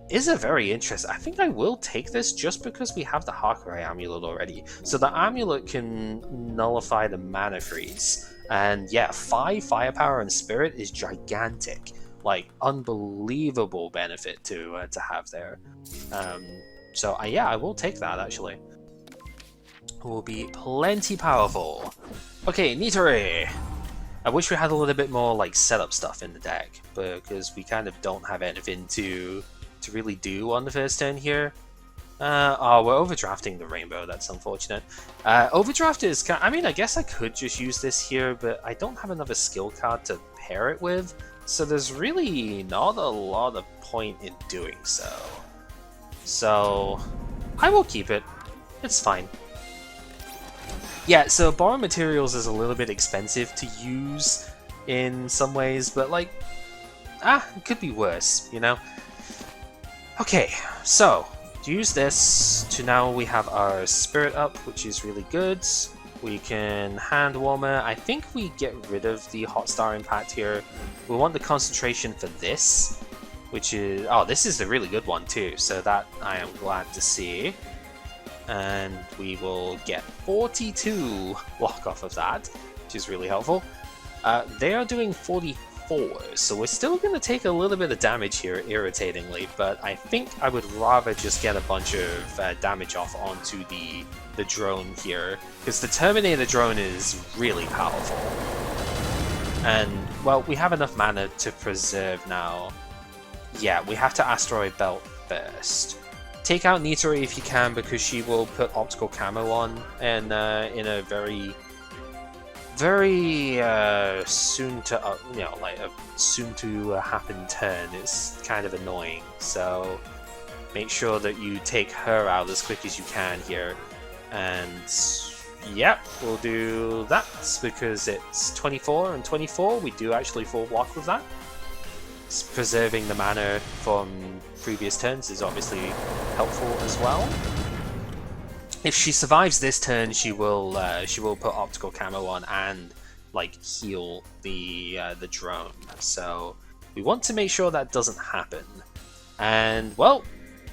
is a very interesting. I think I will take this just because we have the Hakurai amulet already. So the amulet can nullify the mana freeze. And yeah, 5 firepower and spirit is gigantic. Like, unbelievable benefit to have there. So yeah, I will take that actually. Will be plenty powerful. Okay, Nitori. I wish we had a little bit more like setup stuff in the deck, because we kind of don't have anything to really do on the first turn here. Oh, we're overdrafting the rainbow. That's unfortunate. Overdraft is I mean, I guess I could just use this here, but I don't have another skill card to pair it with. So there's really not a lot of point in doing so. So I will keep it. It's fine. Yeah, so borrow materials is a little bit expensive to use in some ways, but like, it could be worse, you know? Okay, so to use this to now we have our spirit up, which is really good. We can hand warmer. I think we get rid of the hot star impact here. We want the concentration for this, which is this is a really good one too. So that I am glad to see. And we will get 42 block off of that, which is really helpful. They are doing 44, so we're still going to take a little bit of damage here, irritatingly, but I think I would rather just get a bunch of damage off onto the drone here, because the Terminator drone is really powerful. And, well, we have enough mana to preserve now. Yeah, we have to Asteroid Belt first. Take out Nitori if you can, because she will put optical camo on, and in a very soon to soon to happen turn. It's kind of annoying, so make sure that you take her out as quick as you can here. And yep, we'll do that because it's 24 and 24. We do actually full block with that. Preserving the mana from previous turns is obviously helpful as well. If she survives this turn, she will put optical camo on and like heal the drone. So we want to make sure that doesn't happen. And well,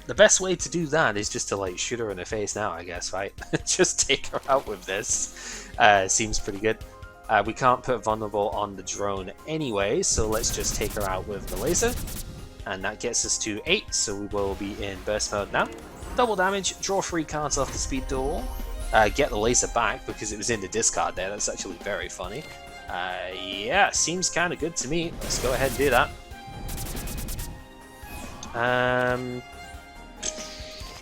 the best way to do that is just to like shoot her in the face now, I guess, right? Just take her out with this. Seems pretty good. We can't put vulnerable on the drone anyway, so let's just take her out with the laser. And that gets us to 8, so we will be in burst mode now. Double damage, draw 3 cards off the speed duel. Get the laser back because it was in the discard there. That's actually very funny. Yeah, seems kind of good to me. Let's go ahead and do that.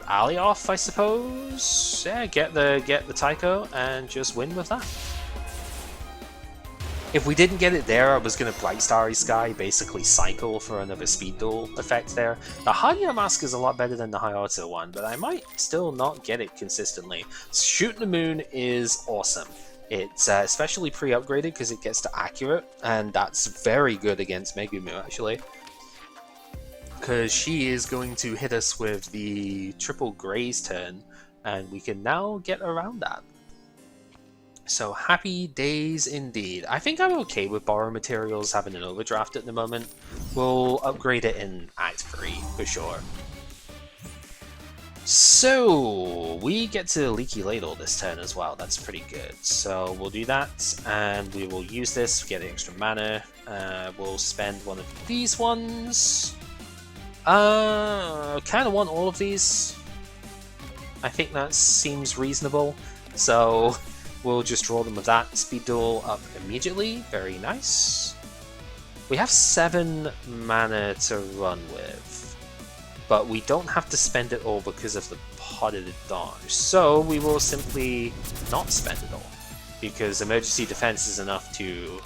Alioth, I suppose. Yeah, get the Tycho and just win with that. If we didn't get it there, I was going to Bright Starry Sky, basically cycle for another speed duel effect there. The Hanya Mask is a lot better than the Hayato one, but I might still not get it consistently. Shooting the Moon is awesome. It's especially pre-upgraded because it gets to accurate, and that's very good against Megumu actually. Because she is going to hit us with the triple Graze turn, and we can now get around that. So happy days indeed. I think I'm okay with borrow materials having an overdraft at the moment. We'll upgrade it in Act 3 for sure. So we get to Leaky Ladle this turn as well. That's pretty good. So we'll do that, and we will use this to get extra mana. We'll spend one of these ones. Kind of want all of these. I think that seems reasonable. So we'll just draw them with that. Speed duel up immediately. Very nice. We have 7 mana to run with, but we don't have to spend it all because of the potted dodge. So we will simply not spend it all, because emergency defense is enough to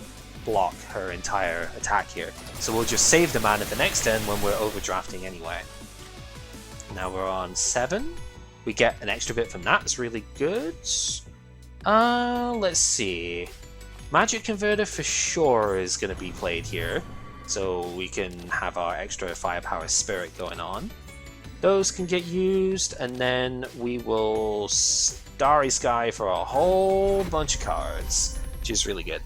block her entire attack here. So we'll just save the mana for next turn when we're overdrafting anyway. Now we're on 7. We get an extra bit from that. It's really good. Let's see. Magic Converter for sure is going to be played here, so we can have our extra firepower spirit going on. Those can get used, and then we will Starry Sky for a whole bunch of cards, which is really good.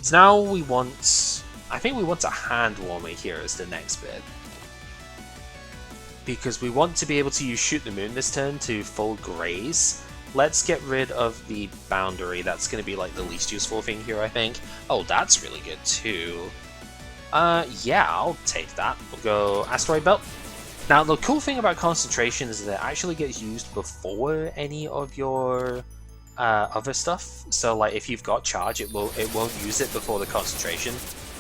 So now we want, I think we want a Hand Warmer here as the next bit, because we want to be able to use Shoot the Moon this turn to full graze. Let's get rid of the Boundary. That's going to be like the least useful thing here, I think. Oh, that's really good too. Yeah, I'll take that. We'll go Asteroid Belt. Now, the cool thing about Concentration is that it actually gets used before any of your other stuff. So, like, if you've got Charge, it won't use it before the Concentration.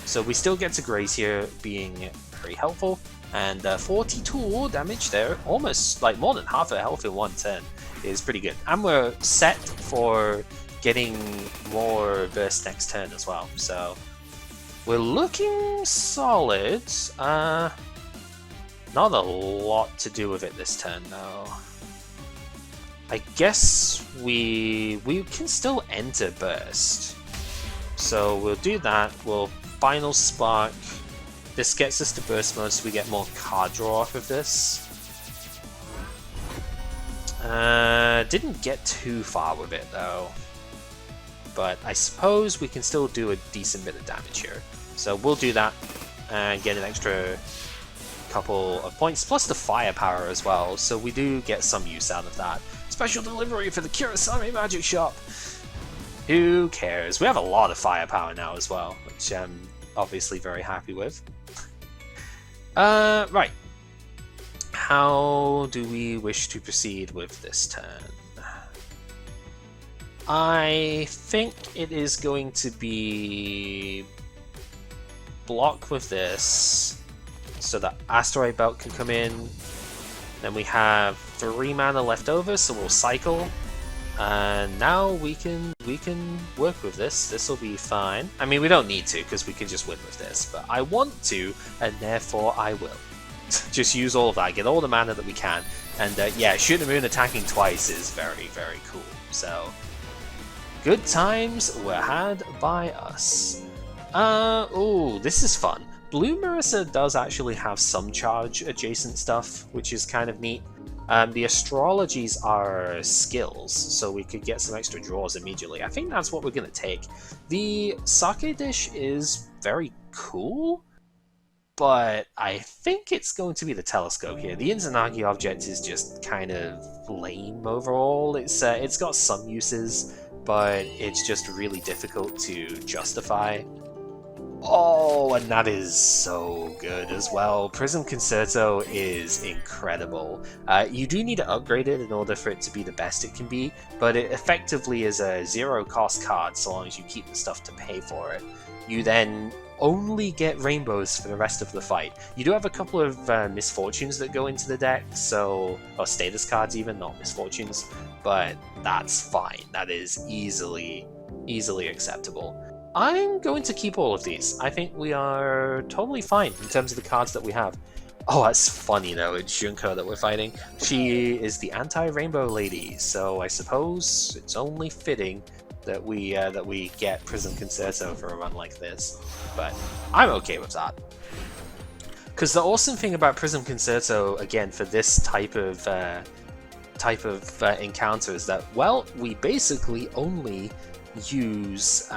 So we still get to graze here, being very helpful. And 42 damage there, almost like more than half a health in one turn, is pretty good. And we're set for getting more burst next turn as well. So we're looking solid. Not a lot to do with it this turn though. I guess we can still enter burst. So we'll do that. We'll Final Spark. This gets us to burst mode, so we get more card draw off of this. Didn't get too far with it though, but I suppose we can still do a decent bit of damage here. So we'll do that and get an extra couple of points, plus the firepower as well, so we do get some use out of that. Special delivery for the Kurosame Magic Shop! Who cares? We have a lot of firepower now as well, which I'm obviously very happy with. Right. How do we wish to proceed with this turn? I think it is going to be block with this, so that Asteroid Belt can come in. Then we have 3 mana left over, so we'll cycle. And now we can work with this. This will be fine. I mean, we don't need to, because we can just win with this, but I want to, and therefore I will. Just use all of that, get all the mana that we can, and yeah, Shoot the Moon attacking twice is very, very cool. So, good times were had by us. Oh, this is fun. Blue Marisa does actually have some charge adjacent stuff, which is kind of neat. The astrologies are skills, so we could get some extra draws immediately. I think that's what we're going to take. The sake dish is very cool, but I think it's going to be the telescope here. The Izanagi object is just kind of lame overall. It's got some uses, but it's just really difficult to justify. Oh, and that is so good as well. Prism Concerto is incredible. You do need to upgrade it in order for it to be the best it can be, but it effectively is a zero-cost card so long as you keep the stuff to pay for it. You then only get rainbows for the rest of the fight. You do have a couple of misfortunes that go into the deck, or status cards even, not misfortunes, but that's fine. That is easily acceptable. I'm going to keep all of these. I think we are totally fine in terms of the cards that we have. Oh, that's funny though, it's Junko that we're fighting. She is the anti-rainbow lady, so I suppose it's only fitting that we get Prism Concerto for a run like this. But I'm okay with that. Because the awesome thing about Prism Concerto, again, for this type of encounter is that, well, we basically only use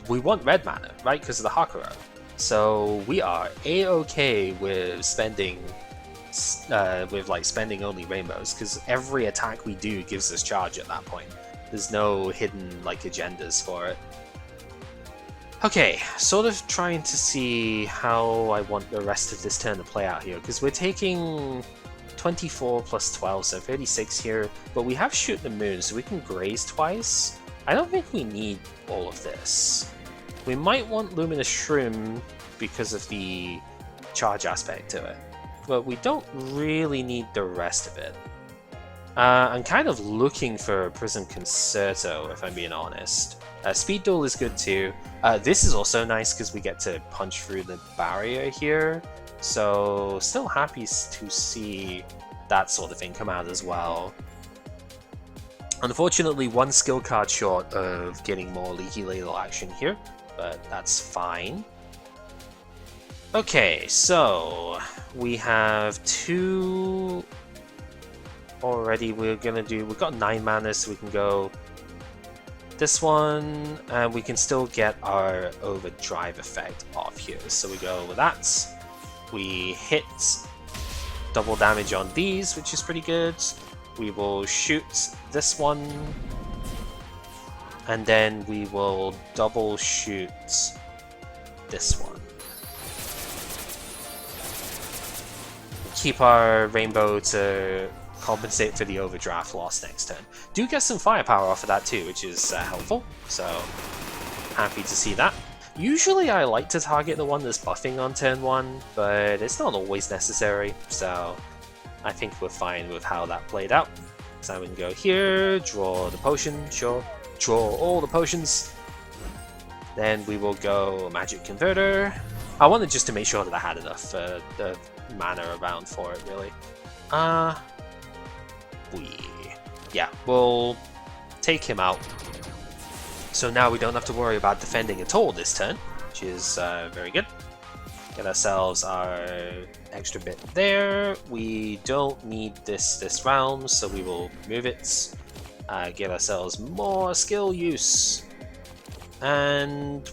we want red mana, right, because of the Hakuro. So we are a-okay with spending spending only rainbows, because every attack we do gives us charge at that point. There's no hidden like agendas for it. Okay, sort of trying to see how I want the rest of this turn to play out here, because we're taking 24 plus 12, so 36 here, but we have Shoot the Moon, so we can graze twice. I don't think we need all of this. We might want Luminous Shroom because of the charge aspect to it, but we don't really need the rest of it. I'm kind of looking for Prism Concerto, if I'm being honest. Speed Duel is good too. This is also nice because we get to punch through the barrier here, so still happy to see that sort of thing come out as well. Unfortunately, one skill card short of getting more Leaky Ladle action here, but that's fine. Okay, so we have two already. We've got 9 mana, so we can go this one, and we can still get our overdrive effect off here. So we go with that. We hit double damage on these, which is pretty good. We will shoot this one, and then we will double shoot this one. Keep our rainbow to compensate for the overdraft lost next turn. Do get some firepower off of that too, which is helpful, so happy to see that. Usually I like to target the one that's buffing on turn 1, but it's not always necessary, so I think we're fine with how that played out. So we can go here, draw the potion, sure, draw all the potions. Then we will go Magic Converter. I wanted just to make sure that I had enough the mana around for it, really. Yeah, we'll take him out. So now we don't have to worry about defending at all this turn, which is very good. Get ourselves our extra bit there. We don't need this round, so we will move it. Get ourselves more skill use. And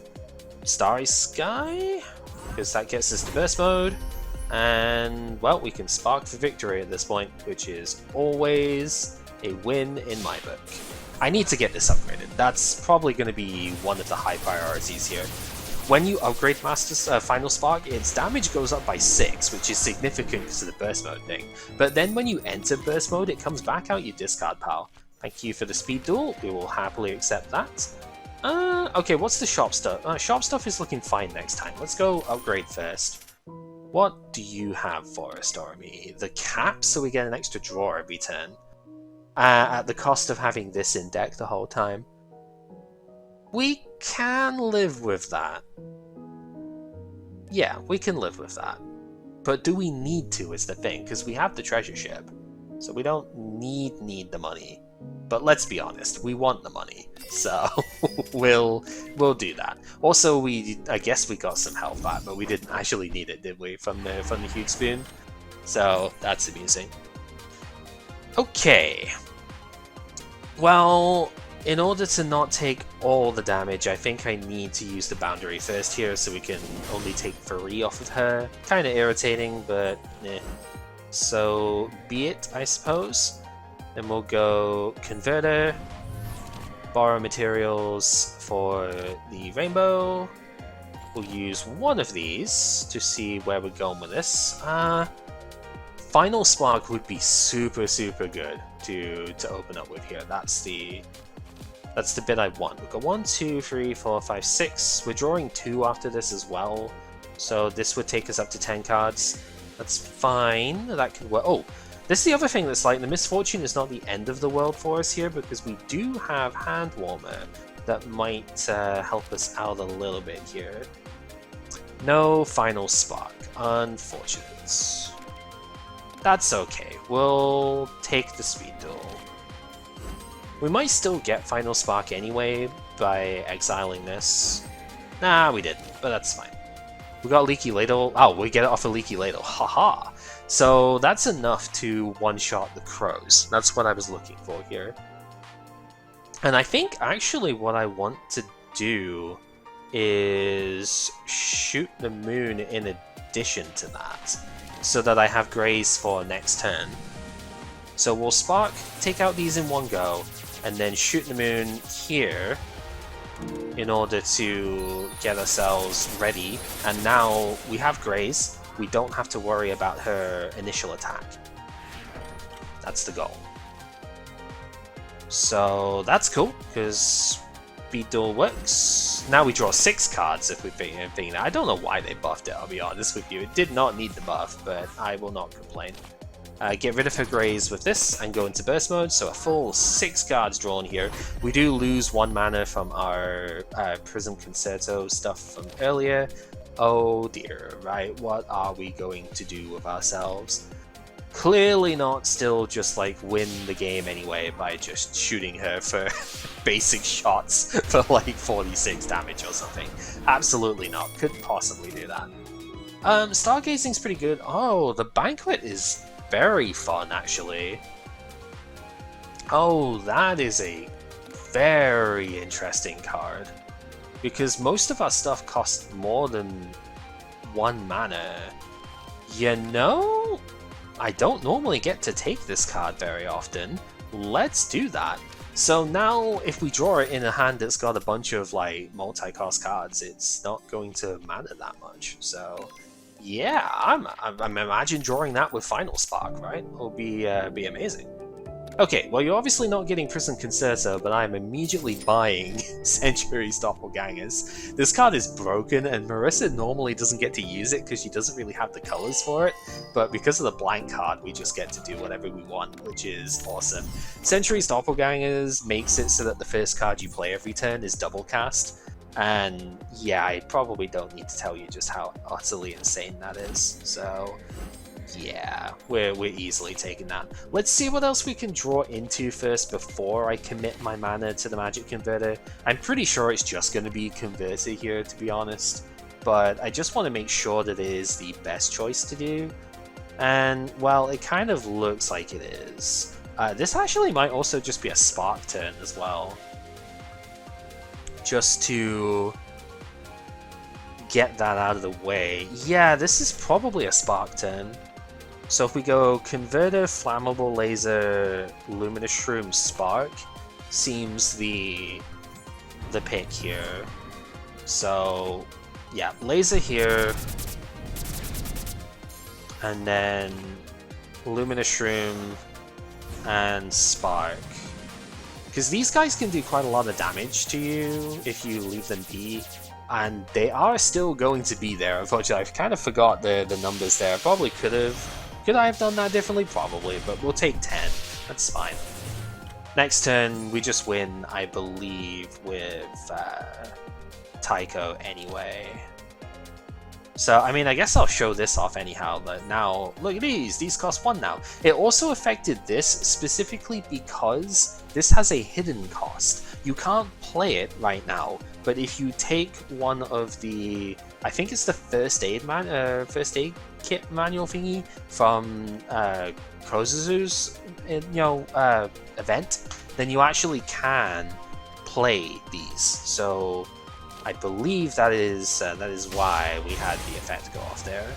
Starry Sky, because that gets us to burst mode. And, well, we can spark for victory at this point, which is always a win in my book. I need to get this upgraded. That's probably going to be one of the high priorities here. When you upgrade Master's Final Spark, its damage goes up by 6, which is significant because of the burst mode thing. But then when you enter burst mode, it comes back out your discard pile. Thank you for the speed duel. We will happily accept that. Okay, what's the shop stuff? Shop stuff is looking fine next time. Let's go upgrade first. What do you have for us, Stormy? The cap, so we get an extra draw every turn. At the cost of having this in deck the whole time. We can live with that. Yeah, we can live with that. But do we need to is the thing, because we have the treasure ship. So we don't need the money. But let's be honest, we want the money. So we'll do that. Also, I guess we got some health back, but we didn't actually need it, did we, from the huge spoon? So that's amusing. Okay. Well, in order to not take all the damage, I think I need to use the boundary first here, so we can only take 3 off of her. Kind of irritating, but eh. So be it, I suppose. Then we'll go Converter, borrow materials for the rainbow. We'll use one of these to see where we're going with this. Final Spark would be super good to open up with here. That's the bit I want. We've got 1, 2, 3, 4, 5, 6. We're drawing 2 after this as well, so this would take us up to 10 cards. That's fine. That could work. Oh, this is the other thing that's like, the misfortune is not the end of the world for us here, because we do have Hand Warmer that might help us out a little bit here. No Final Spark, unfortunate. That's okay, we'll take the speed duel. We might still get Final Spark anyway by exiling this. Nah, we didn't, but that's fine. We got Leaky Ladle. Oh, we get it off a Leaky Ladle. Haha! So that's enough to one-shot the crows. That's what I was looking for here. And I think actually what I want to do is shoot the moon in addition to that, so that I have graze for next turn. So we'll Spark, take out these in one go, and then shoot the moon here. in order to get ourselves ready. And now we have Graze. We don't have to worry about her initial attack. That's the goal. So that's cool, because speed duel works. Now we draw 6 cards if we're thinking that. I don't know why they buffed it, I'll be honest with you. It did not need the buff, but I will not complain. Get rid of her Graze with this and go into burst mode, so a full 6 cards drawn here. We do lose 1 mana from our Prism Concerto stuff from earlier. Oh dear, right, what are we going to do with ourselves? Clearly not still just like win the game anyway by just shooting her for basic shots for like 46 damage or something. Absolutely not, couldn't possibly do that. Stargazing's pretty good. Oh, the Banquet is very fun actually. Oh, that is a very interesting card. Because most of our stuff costs more than 1 mana. You know? I don't normally get to take this card very often. Let's do that. So now, if we draw it in a hand that's got a bunch of like multi-cost cards, it's not going to matter that much. So, yeah, I'm imagine drawing that with Final Spark, right? It'll be amazing. Okay, well you're obviously not getting Prism Concerto, but I'm immediately buying Century's Doppelgangers. This card is broken, and Marisa normally doesn't get to use it because she doesn't really have the colors for it, but because of the blank card, we just get to do whatever we want, which is awesome. Century's Doppelgangers makes it so that the first card you play every turn is double cast, and yeah, I probably don't need to tell you just how utterly insane that is, so yeah, we're easily taking that. Let's see what else we can draw into first before I commit my mana to the Magic Converter. I'm pretty sure it's just going to be Converter here, to be honest, but I just want to make sure that it is the best choice to do. And, well, it kind of looks like it is. This actually might also just be a Spark turn as well. Just to get that out of the way. Yeah, this is probably a Spark turn. So if we go Converter, Flammable Laser, Luminous Shroom, Spark, seems the pick here. So yeah, Laser here, and then Luminous Shroom and Spark. Because these guys can do quite a lot of damage to you if you leave them be. And they are still going to be there. Unfortunately, I kind of forgot the numbers there. Probably could have. Could I have done that differently? Probably, but we'll take 10. That's fine. Next turn, we just win, I believe, with Tycho anyway. So, I mean, I guess I'll show this off anyhow, but now, look at these! These cost 1 now. It also affected this specifically because this has a hidden cost. You can't play it right now, but if you take one of the, I think it's the first aid kit manual thingy from Kozuzu's, event, then you actually can play these. So I believe that is why we had the effect go off there.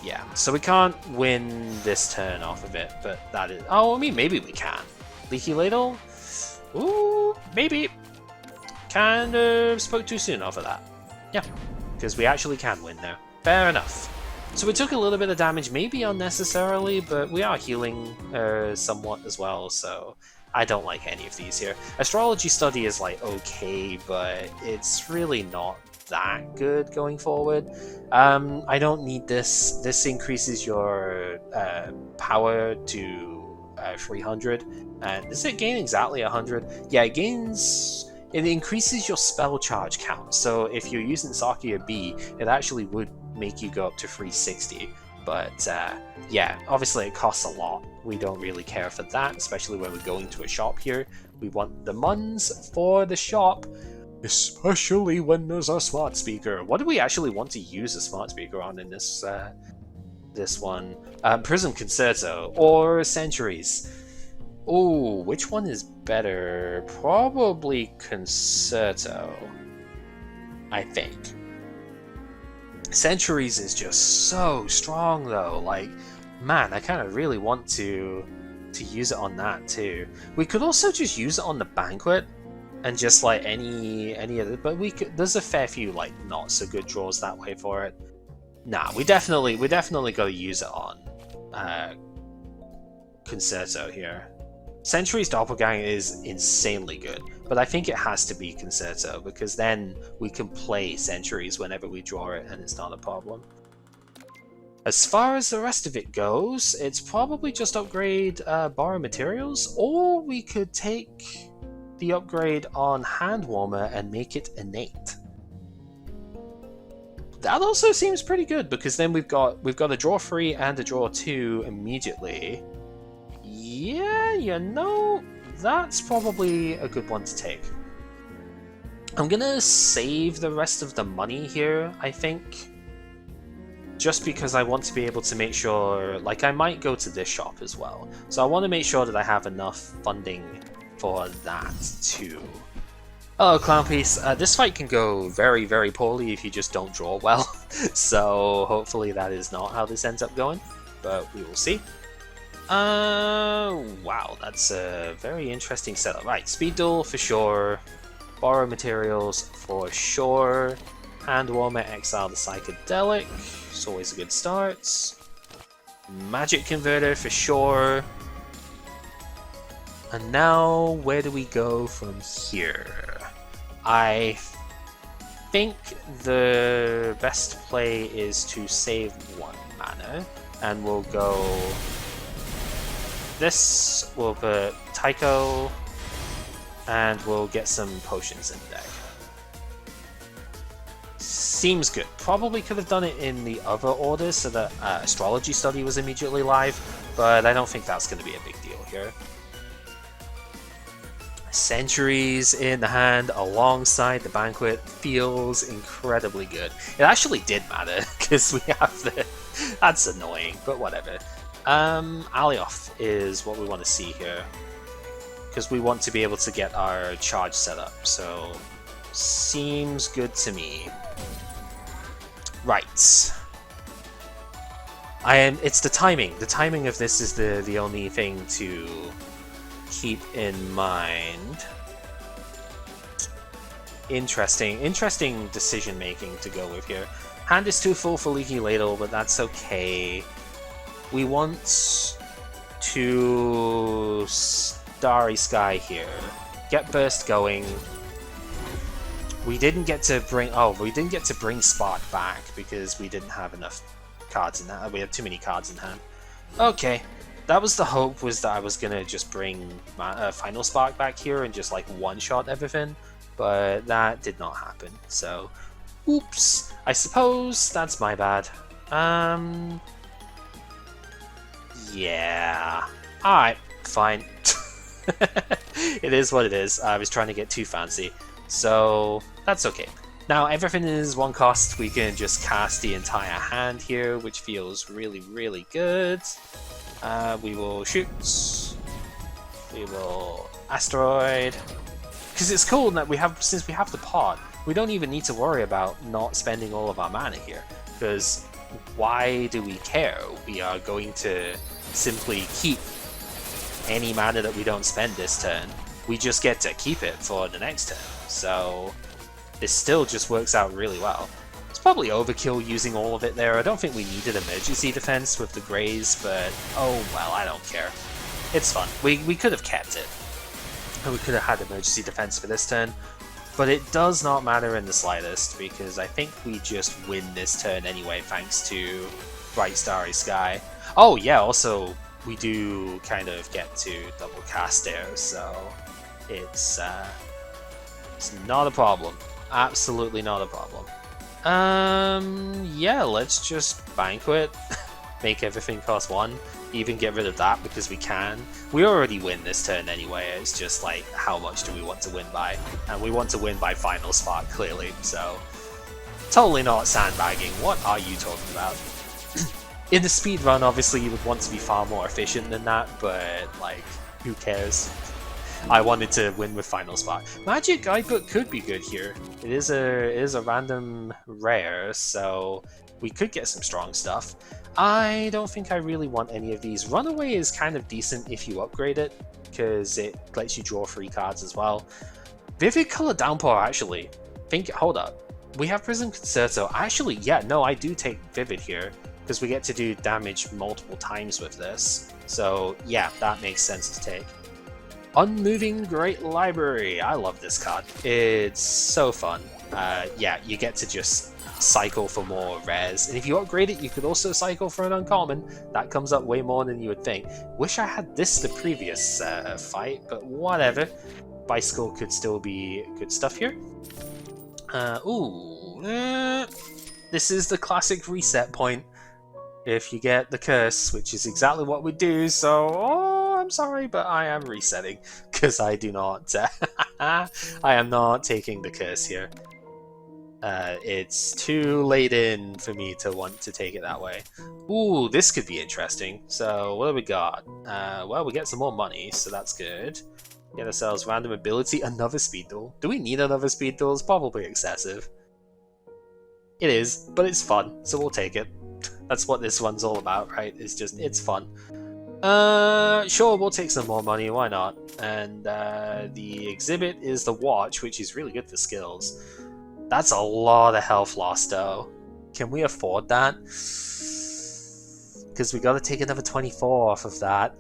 Yeah, so we can't win this turn off of it, but that is. Oh, I mean, maybe we can. Leaky Ladle? Ooh, maybe. Kind of spoke too soon off of that. Yeah, because we actually can win now. Fair enough. So we took a little bit of damage, maybe unnecessarily, but we are healing somewhat as well, so I don't like any of these here. Astrology Study is like okay, but it's really not that good going forward. I don't need this. This increases your power to 300. And does it gain exactly 100? Yeah, it increases your spell charge count. So if you're using Saki or B, it actually would make you go up to 360. But yeah, obviously it costs a lot. We don't really care for that, especially when we're going to a shop here. We want the muns for the shop, especially when there's a smart speaker. What do we actually want to use a smart speaker on in this one? Prism Concerto or Centuries? Oh, which one is better? Probably Concerto, I think. Centuries is just so strong though, like, man, I kind of really want to use it on that too. We could also just use it on the Banquet, and just like any other. But we could. There's a fair few like not so good draws that way for it. Nah, we definitely got to use it on Concerto here. Century's Doppelganger is insanely good, but I think it has to be Concerto because then we can play Centuries whenever we draw it and it's not a problem. As far as the rest of it goes, it's probably just upgrade Borrow Materials, or we could take the upgrade on Hand Warmer and make it innate. That also seems pretty good because then we've got a draw 3 and a draw 2 immediately. Yeah, you know, that's probably a good one to take. I'm gonna save the rest of the money here, I think. Just because I want to be able to make sure, like I might go to this shop as well. So I want to make sure that I have enough funding for that too. Hello, Clown Piece. This fight can go very, very poorly if you just don't draw well. So hopefully that is not how this ends up going, but we will see. Wow, that's a very interesting setup. Right, Speed Duel for sure. Borrow Materials for sure. Hand Warmer, exile the Psychedelic. It's always a good start. Magic Converter for sure. And now, where do we go from here? I think the best play is to save 1 mana, and we'll go this, we'll put Tycho, and we'll get some potions in the deck. Seems good. Probably could have done it in the other order so that Astrology Study was immediately live, but I don't think that's going to be a big deal here. Centuries in the hand alongside the Banquet feels incredibly good. It actually did matter because we have the... That's annoying, but whatever. Alioth is what we want to see here because we want to be able to get our charge set up, so seems good to me. Right. It's the timing. The timing of this is the only thing to keep in mind. Interesting decision making to go with here. Hand is too full for Leaky Ladle, but that's okay. We want to Starry Sky here. Get Burst going. We didn't get to bring Spark back because we didn't have enough cards in that. We had too many cards in hand. Okay. That was the hope, was that I was gonna just bring my Final Spark back here and just like one-shot everything, but that did not happen, so oops. I suppose that's my bad. Yeah. Alright, fine. It is what it is. I was trying to get too fancy, so that's okay. Now everything is 1 cost. We can just cast the entire hand here, which feels really, really good. We will shoot. We will asteroid. Because it's cool that since we have the pod, we don't even need to worry about not spending all of our mana here. Because why do we care? We are going to simply keep any mana that we don't spend this turn. We just get to keep it for the next turn. So this still just works out really well. It's probably overkill using all of it there. I don't think we needed emergency defense with the Greys, but oh well, I don't care. It's fun. We could have kept it. And we could have had emergency defense for this turn, but it does not matter in the slightest because I think we just win this turn anyway thanks to Bright Starry Sky. Oh yeah, also we do kind of get to double cast there, so it's not a problem. Absolutely not a problem. Yeah, let's just Banquet, make everything cost 1, even get rid of that because we can. We already win this turn anyway, it's just like, how much do we want to win by? And we want to win by Final Spark, clearly, so totally not sandbagging. What are you talking about? In the speed run, obviously you would want to be far more efficient than that, but like, who cares? I wanted to win with Final Spark. Magic Guidebook could be good here. It is a random rare, so we could get some strong stuff. I don't think I really want any of these. Runaway is kind of decent if you upgrade it, because it lets you draw 3 cards as well. Vivid Color Downpour, actually. Hold up. We have Prism Concerto. Actually, yeah, no, I do take Vivid here, because we get to do damage multiple times with this. So, yeah, that makes sense to take. Unmoving Great Library. I love this card. It's so fun. Yeah, you get to just cycle for more rares, and if you upgrade it, you could also cycle for an uncommon. That comes up way more than you would think. Wish I had this the previous fight, but whatever. Bicycle could still be good stuff here. This is the classic reset point. If you get the curse, which is exactly what we do, so I'm sorry, but I am resetting because I do not. I am not taking the curse here. It's too late in for me to want to take it that way. Ooh, this could be interesting. So what do we got? Well, we get some more money, so that's good. Get ourselves random ability, another speed duel. Do we need another speed duel? It's probably excessive. It is, but it's fun, so we'll take it. That's what this one's all about, right? It's fun. Sure, we'll take some more money, why not? And the exhibit is the watch, which is really good for skills. That's a lot of health loss, though. Can we afford that? Because we gotta take another 24 off of that.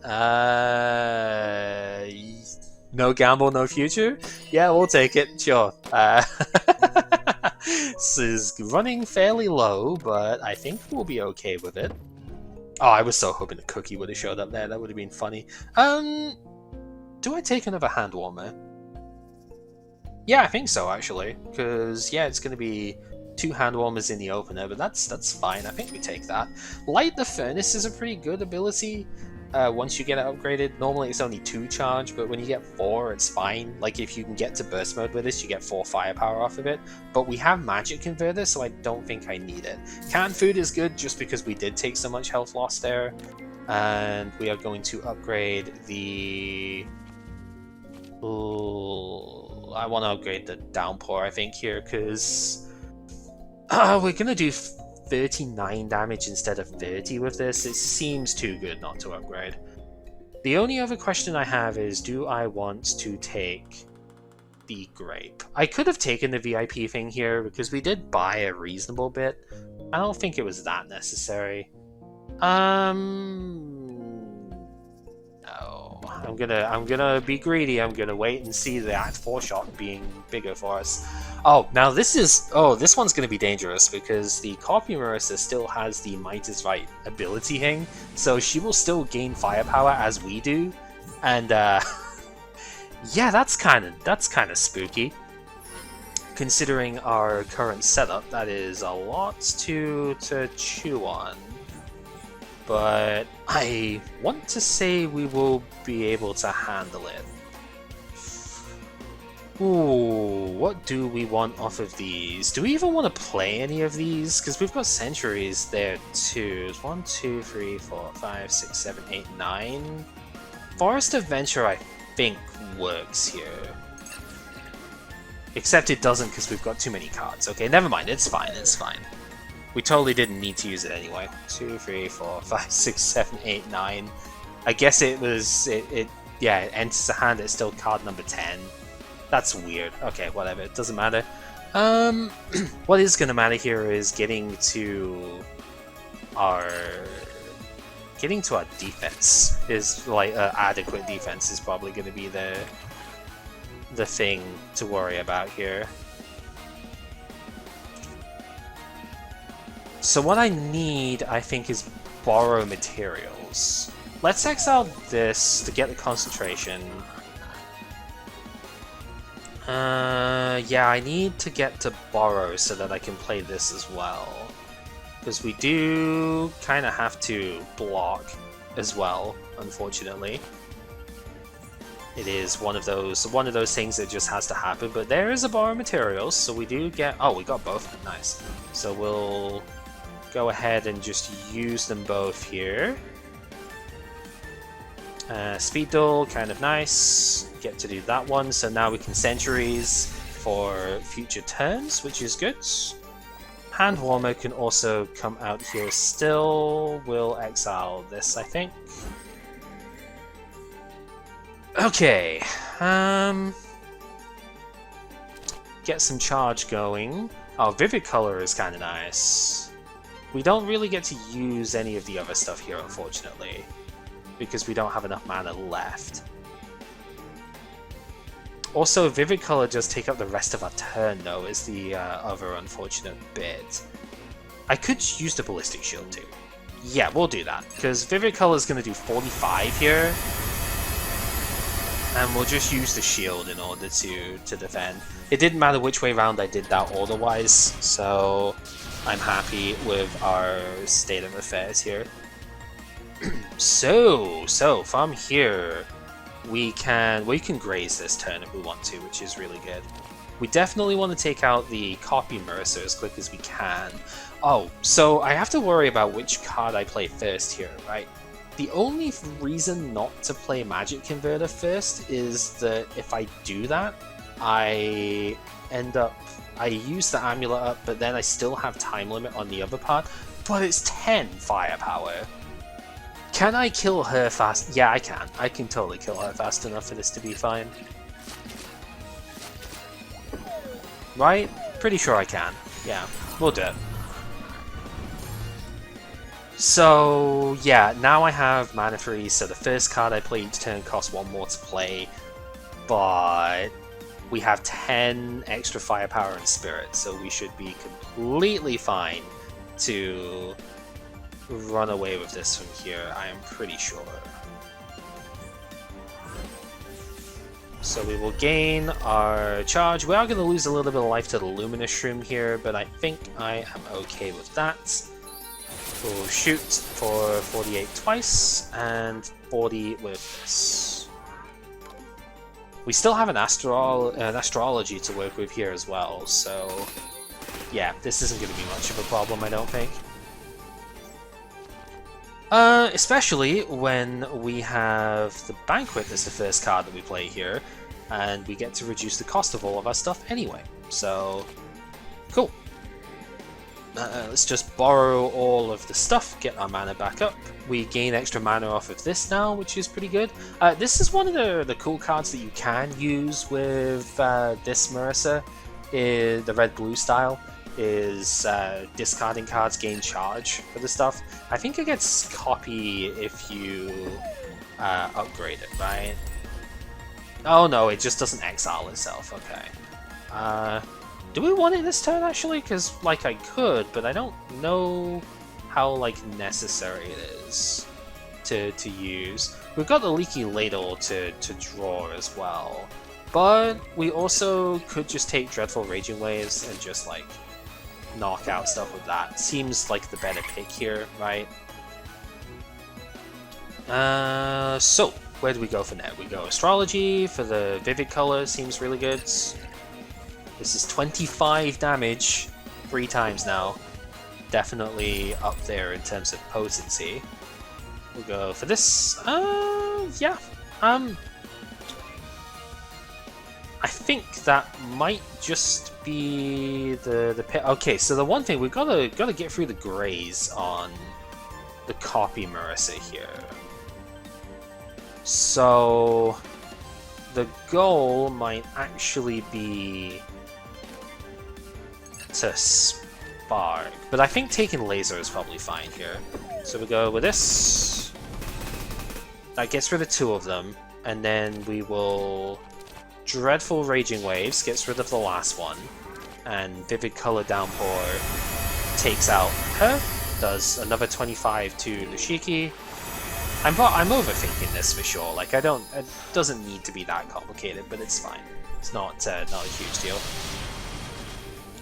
No gamble, no future? Yeah, we'll take it, sure. This is running fairly low, but I think we'll be okay with it. Oh, I was so hoping a cookie would have showed up there. That would have been funny. Do I take another hand warmer? Yeah, I think so, actually. Because, yeah, it's going to be 2 hand warmers in the opener, but that's fine. I think we take that. Light the Furnace is a pretty good ability. Once you get it upgraded, normally it's only 2 charge, but when you get 4, it's fine. Like, if you can get to burst mode with this, you get 4 firepower off of it. But we have magic converter, so I don't think I need it. Canned food is good just because we did take so much health loss there. And we are going to upgrade the... Ooh, I want to upgrade the downpour, I think, here, because we're going to do 39 damage instead of 30 with this. It seems too good not to upgrade. The only other question I have is, do I want to take the grape? I could have taken the VIP thing here because we did buy a reasonable bit. I don't think it was that necessary. No. I'm gonna be greedy. I'm gonna wait and see the Act 4 shot being bigger for us. Oh, now this one's gonna be dangerous because the Copy Marisa still has the Might is Right ability thing, so she will still gain firepower as we do, and yeah, that's kind of spooky. Considering our current setup, that is a lot to chew on. But I want to say we will be able to handle it. Ooh, what do we want off of these? Do we even want to play any of these? Because we've got centuries there too. 1, 2, 3, 4, 5, 6, 7, 8, 9. Forest Adventure, I think, works here. Except it doesn't because we've got too many cards. Okay, never mind. It's fine. It's fine. We totally didn't need to use it anyway. 2, 3, 4, 5, 6, 7, 8, 9. I guess it was... yeah, it enters the hand. It's still card number 10. That's weird. Okay, whatever. It doesn't matter. What is going to matter here is getting to our defense. Is like adequate defense is probably going to be the thing to worry about here. So what I need, I think, is borrow materials. Let's exile this to get the concentration. Yeah, I need to get to borrow so that I can play this as well. Because we do kind of have to block as well, unfortunately. It is one of those things that just has to happen, but there is a borrow materials, so we do get... Oh, we got both. Nice. So we'll go ahead and just use them both here. Speed duel, kind of nice. Get to do that one, so now we can centuries for future turns, which is good. Hand warmer can also come out here still. We'll exile this, I think. Okay. get some charge going. Oh, Vivid Color is kind of nice. We don't really get to use any of the other stuff here, unfortunately, because we don't have enough mana left. Also, Vivid Color does take up the rest of our turn, though, is the other unfortunate bit. I could use the Ballistic Shield, too. Yeah, we'll do that, because Vivid Color is going to do 45 here. And we'll just use the shield in order to defend. It didn't matter which way around I did that otherwise, so I'm happy with our state of affairs here. So from here, we can graze this turn if we want to, which is really good. We definitely want to take out the Copy Mercer as quick as we can. Oh, so I have to worry about which card I play first here, right? The only reason not to play Magic Converter first is that if I do that, I use the Amulet up, but then I still have time limit on the other part, but it's 10 firepower. Can I kill her fast? Yeah, I can. I can totally kill her fast enough for this to be fine. Right? Pretty sure I can. Yeah, we'll do it. So, yeah, now I have mana freeze, so the first card I play each turn costs 1 more to play, but we have 10 extra firepower and spirit, so we should be completely fine to run away with this from here, I am pretty sure. So we will gain our charge. We are going to lose a little bit of life to the Luminous Shroom here, but I think I am okay with that. We'll shoot for 48 twice, and 40 with this. We still have an astrology to work with here as well, so yeah, this isn't going to be much of a problem, I don't think. Especially when we have the Banquet as the first card that we play here, and we get to reduce the cost of all of our stuff anyway, so cool. Let's just borrow all of the stuff, get our mana back up. We gain extra mana off of this now, which is pretty good. This is one of the cool cards that you can use with this Marisa, the red-blue style, is discarding cards gain charge for the stuff. I think it gets copy if you upgrade it, right? Oh no, it just doesn't exile itself, okay. Do we want it this turn, actually? Because, like, I could, but I don't know how, like, necessary it is to use. We've got the Leaky Ladle to draw as well, but we also could just take Dreadful Raging Waves and just, like, knock out stuff with that. Seems like the better pick here, right? So, where do we go for now? We go Astrology for the Vivid Color, seems really good. This is 25 damage 3 times now. Definitely up there in terms of potency. We'll go for this. Yeah. I think that might just be the pit. Okay, so the one thing we've gotta get through the graze on the Copy Marisa here. So the goal might actually be to spark, but I think taking laser is probably fine here. So we go with this. That gets rid of 2 of them, and then we will Dreadful Raging Waves, gets rid of the last one, and Vivid Color Downpour takes out her, does another 25 to the Shiki. I'm overthinking this for sure. Like, it doesn't need to be that complicated, but it's fine. It's not a huge deal.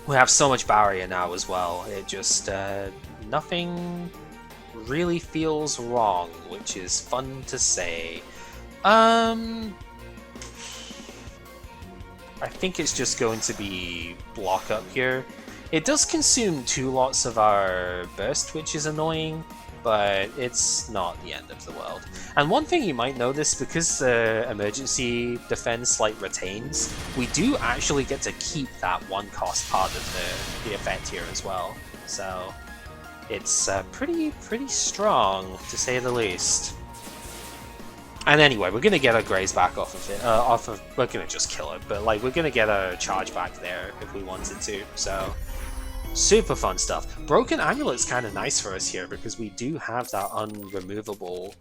We have so much barrier now as well. It just nothing really feels wrong, which is fun to say. I think it's just going to be block up here. It does consume 2 lots of our burst, which is annoying, but it's not the end of the world. And one thing you might notice, because the emergency defense like retains, we do actually get to keep that 1 cost part of the effect here as well. So it's pretty strong, to say the least. And anyway, we're gonna get our graze back off of it. We're gonna just kill it, but like we're gonna get our charge back there if we wanted to. So super fun stuff. Broken Amulet's kind of nice for us here because we do have that unremovable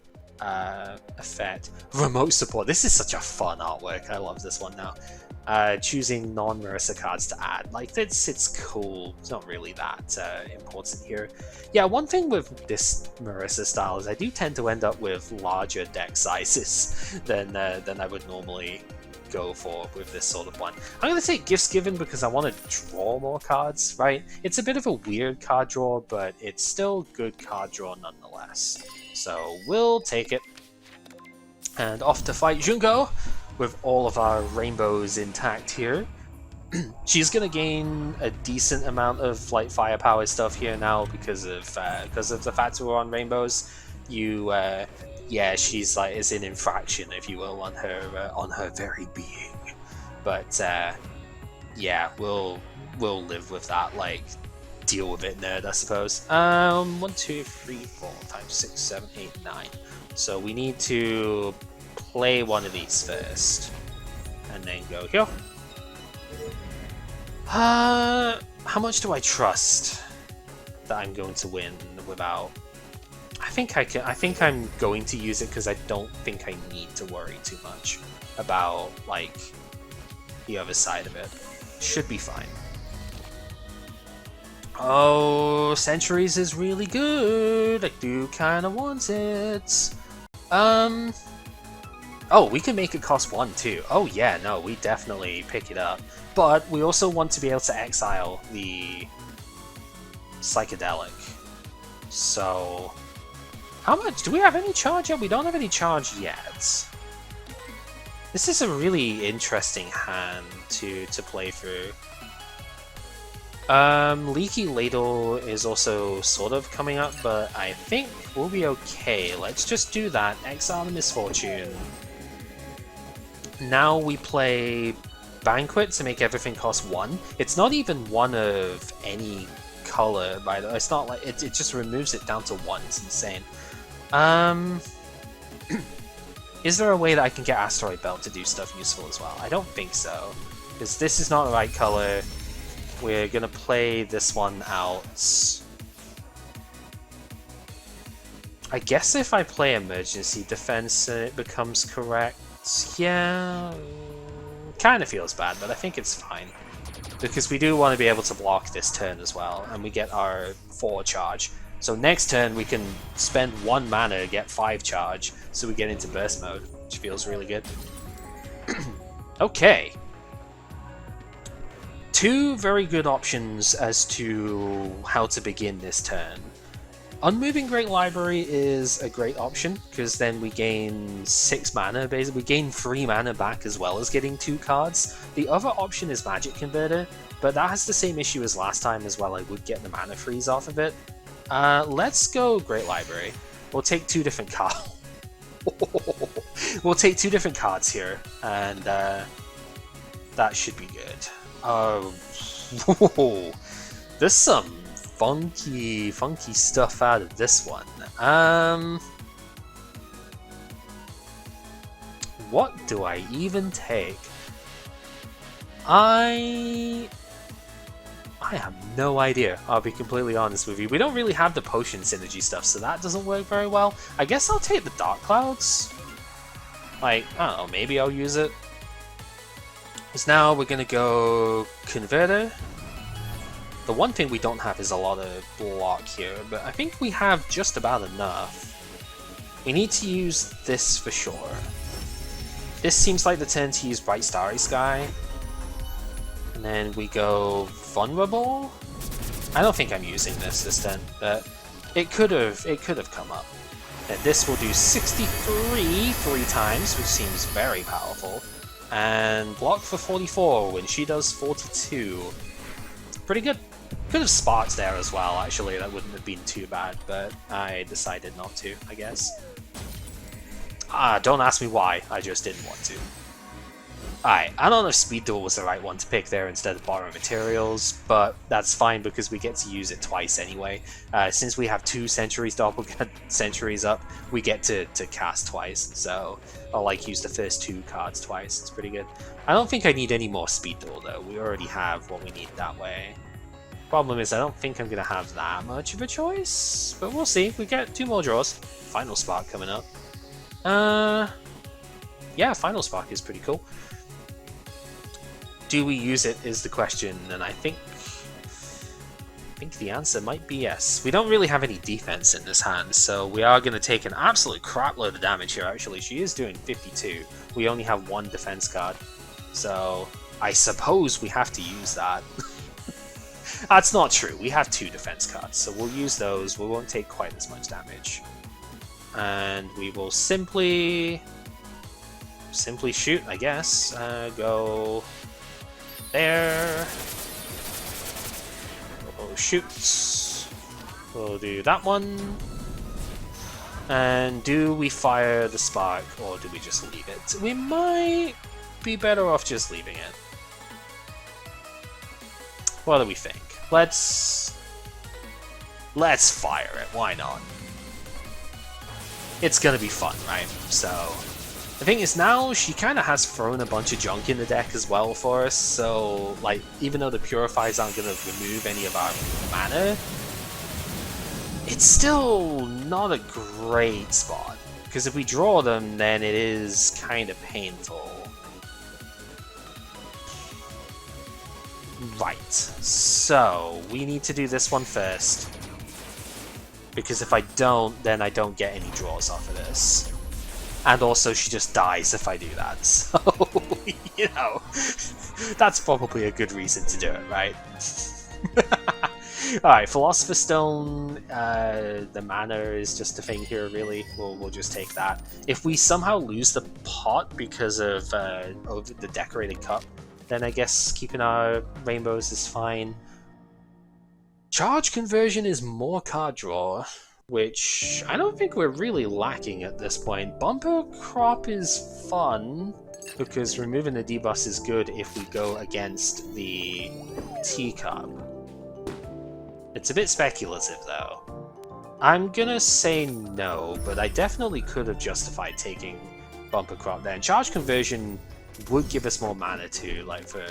effect. Remote support. This is such a fun artwork. I love this one now. Choosing non-Marisa cards to add. Like, it's cool. It's not really that important here. Yeah, one thing with this Marisa style is I do tend to end up with larger deck sizes than I would normally go for with this sort of one. I'm going to take Gifts Given because I want to draw more cards, right? It's a bit of a weird card draw, but it's still good card draw nonetheless. So we'll take it. And off to fight Junko with all of our rainbows intact here. She's gonna gain a decent amount of like firepower stuff here now because of the fact we're on rainbows. Yeah, she's like is an infraction, if you will, on her very being. But yeah, we'll live with that. Like, deal with it, nerd, I suppose. 1, 2, 3, 4, 5, 6, 7, 8, 9. So we need to play one of these first, and then go here. How much do I trust that I'm going to win without? I think I'm going to use it because I don't think I need to worry too much about like the other side of it. Should be fine. Oh, Centuries is really good. I do kind of want it. Oh, we can make it cost 1 too. Oh yeah, no, we definitely pick it up. But we also want to be able to exile the Psychedelic. So, how much? Do we have any charge yet? We don't have any charge yet. This is a really interesting hand to play through. Leaky Ladle is also sort of coming up, but I think we'll be okay. Let's just do that. Exile the Misfortune. Now we play Banquet to make everything cost 1. It's not even 1 of any color, by the way. It's not like it just removes it down to 1. It's insane. Is there a way that I can get Asteroid Belt to do stuff useful as well? I don't think so, because this is not the right color. We're gonna play this one out. I guess if I play Emergency Defense and it becomes correct, yeah, kind of feels bad, but I think it's fine. Because we do want to be able to block this turn as well, and we get our 4 charge. So next turn we can spend 1 mana to get 5 charge, so we get into burst mode, which feels really good. Okay. 2 very good options as to how to begin this turn. Unmoving Great Library is a great option, because then we gain 6 mana, basically. We gain 3 mana back as well as getting 2 cards. The other option is Magic Converter, but that has the same issue as last time as well. I would get the mana freeze off of it. Let's go Great Library. We'll take 2 different cards. We'll take 2 different cards here, and that should be good. There's some funky stuff out of this one. What do I even take? I have no idea, I'll be completely honest with you. We don't really have the potion synergy stuff, so that doesn't work very well. I guess I'll take the Dark Clouds. Like, I don't know, maybe I'll use it. Because now we're gonna go Converter. The one thing we don't have is a lot of block here, but I think we have just about enough. We need to use this for sure. This seems like the turn to use Bright Starry Sky. And then we go Vulnerable. I don't think I'm using this turn, but it could have come up. And this will do 63 3 times, which seems very powerful. And block for 44 when she does 42. Pretty good. Could have sparked there as well, actually. That wouldn't have been too bad, but I decided not to, I guess. Don't ask me why, I just didn't want to. Alright, I don't know if Speed Duel was the right one to pick there instead of Borrow Materials, but that's fine because we get to use it twice anyway. Since we have 2 Centuries Doppelganger Centuries up, we get to cast twice, so I'll like use the first 2 cards twice. It's pretty good. I don't think I need any more Speed Duel though. We already have what we need that way. Problem is I don't think I'm going to have that much of a choice, but we'll see. We get 2 more draws. Final Spark coming up. Yeah, Final Spark is pretty cool. Do we use it is the question, and I think the answer might be yes. We don't really have any defense in this hand, so we are going to take an absolute crapload of damage here, actually. She is doing 52. We only have 1 defense card, so I suppose we have to use that. That's not true. We have 2 defense cards, so we'll use those. We won't take quite as much damage. And we will simply shoot, I guess. Go there. We'll shoot. We'll do that one. And do we fire the spark, or do we just leave it? We might be better off just leaving it. What do we think? Let's fire it. Why not? It's gonna be fun, right? So the thing is, now she kind of has thrown a bunch of junk in the deck as well for us, so like even though the purifiers aren't going to remove any of our mana, it's still not a great spot, because if we draw them then it is kind of painful. Right, so we need to do this one first, because if I don't, then I don't get any draws off of this. And also, she just dies if I do that, so, you know, that's probably a good reason to do it, right? Alright, Philosopher's Stone, the mana is just a thing here, really. We'll just take that. If we somehow lose the pot because of the Decorated Cup, then I guess keeping our rainbows is fine. Charge Conversion is more card draw, which I don't think we're really lacking at this point. Bumper Crop is fun, because removing the debuff is good if we go against the Teacup. It's a bit speculative though. I'm gonna say no, but I definitely could have justified taking Bumper Crop there. And Charge Conversion would give us more mana too, like for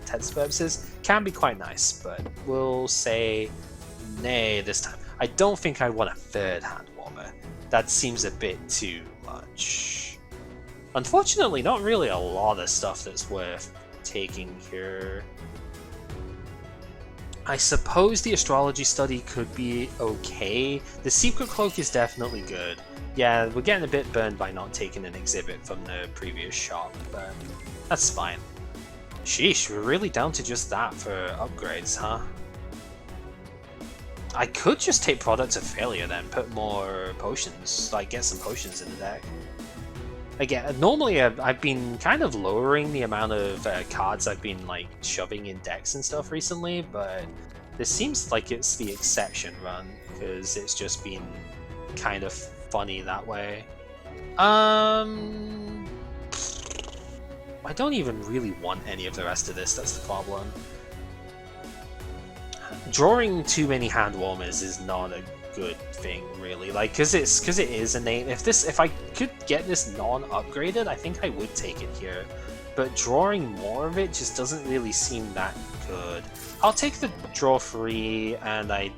Tet's purposes. Can be quite nice, but we'll say nay this time. I don't think I want a 3rd hand warmer. That seems a bit too much. Unfortunately, not really a lot of stuff that's worth taking here. I suppose the Astrology Study could be okay. The Secret Cloak is definitely good. Yeah, we're getting a bit burned by not taking an exhibit from the previous shop, but that's fine. Sheesh, we're really down to just that for upgrades, huh? I could just take Product of Failure then, put more potions, like get some potions in the deck. Again, normally I've been kind of lowering the amount of cards I've been like shoving in decks and stuff recently, but this seems like it's the exception run, because it's just been kind of funny that way. I don't even really want any of the rest of this, that's the problem. Drawing too many hand warmers is not a good thing, really. Like, cause it is a name. If I could get this non-upgraded, I think I would take it here. But drawing more of it just doesn't really seem that good. I'll take the draw free, and I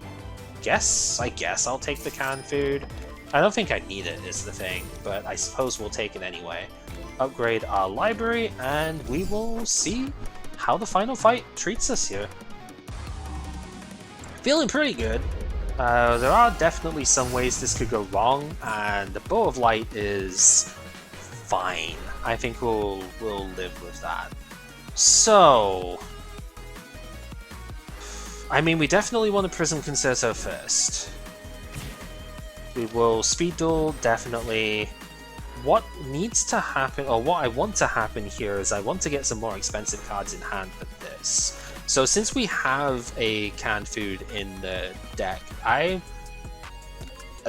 guess I'll take the canned food. I don't think I need it, is the thing, but I suppose we'll take it anyway. Upgrade our library, and we will see how the final fight treats us here. Feeling pretty good. There are definitely some ways this could go wrong, and the Bow of Light is fine. I think we'll live with that. So, I mean, we definitely want a Prism Concerto first. We will Speed Duel, definitely. What needs to happen, or what I want to happen here, is I want to get some more expensive cards in hand for this. So since we have a canned food in the deck, I'm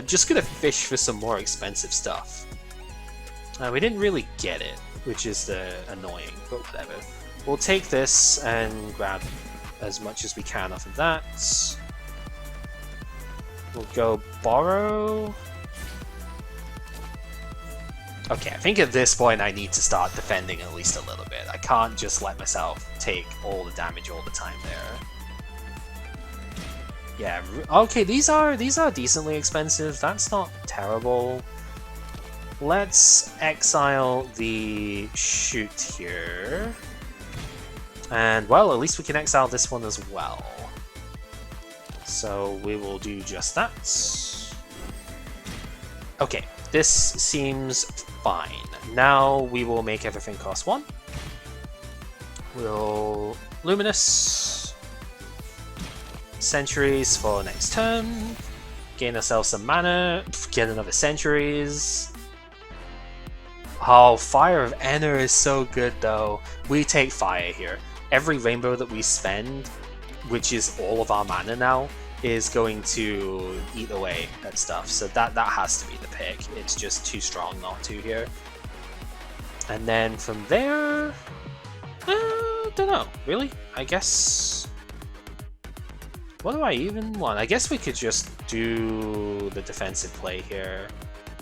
just gonna fish for some more expensive stuff. We didn't really get it, which is the annoying, but whatever. We'll take this and grab as much as we can off of that. We'll go borrow. Okay, I think at this point I need to start defending at least a little bit. I can't just let myself take all the damage all the time there. Yeah, okay, these are decently expensive. That's not terrible. Let's exile the shoot here. And, well, at least we can exile this one as well. So we will do just that. Okay, this seems fine. Now we will make everything cost 1. We'll Luminous. Centuries for next turn. Gain ourselves some mana. Get another Centuries. Oh, Fire of Enner is so good though. We take Fire here. Every rainbow that we spend, which is all of our mana now, is going to eat away at stuff. So that has to be the pick. It's just too strong not to here. And then from there, don't know. Really? I guess. What do I even want? I guess we could just do the defensive play here.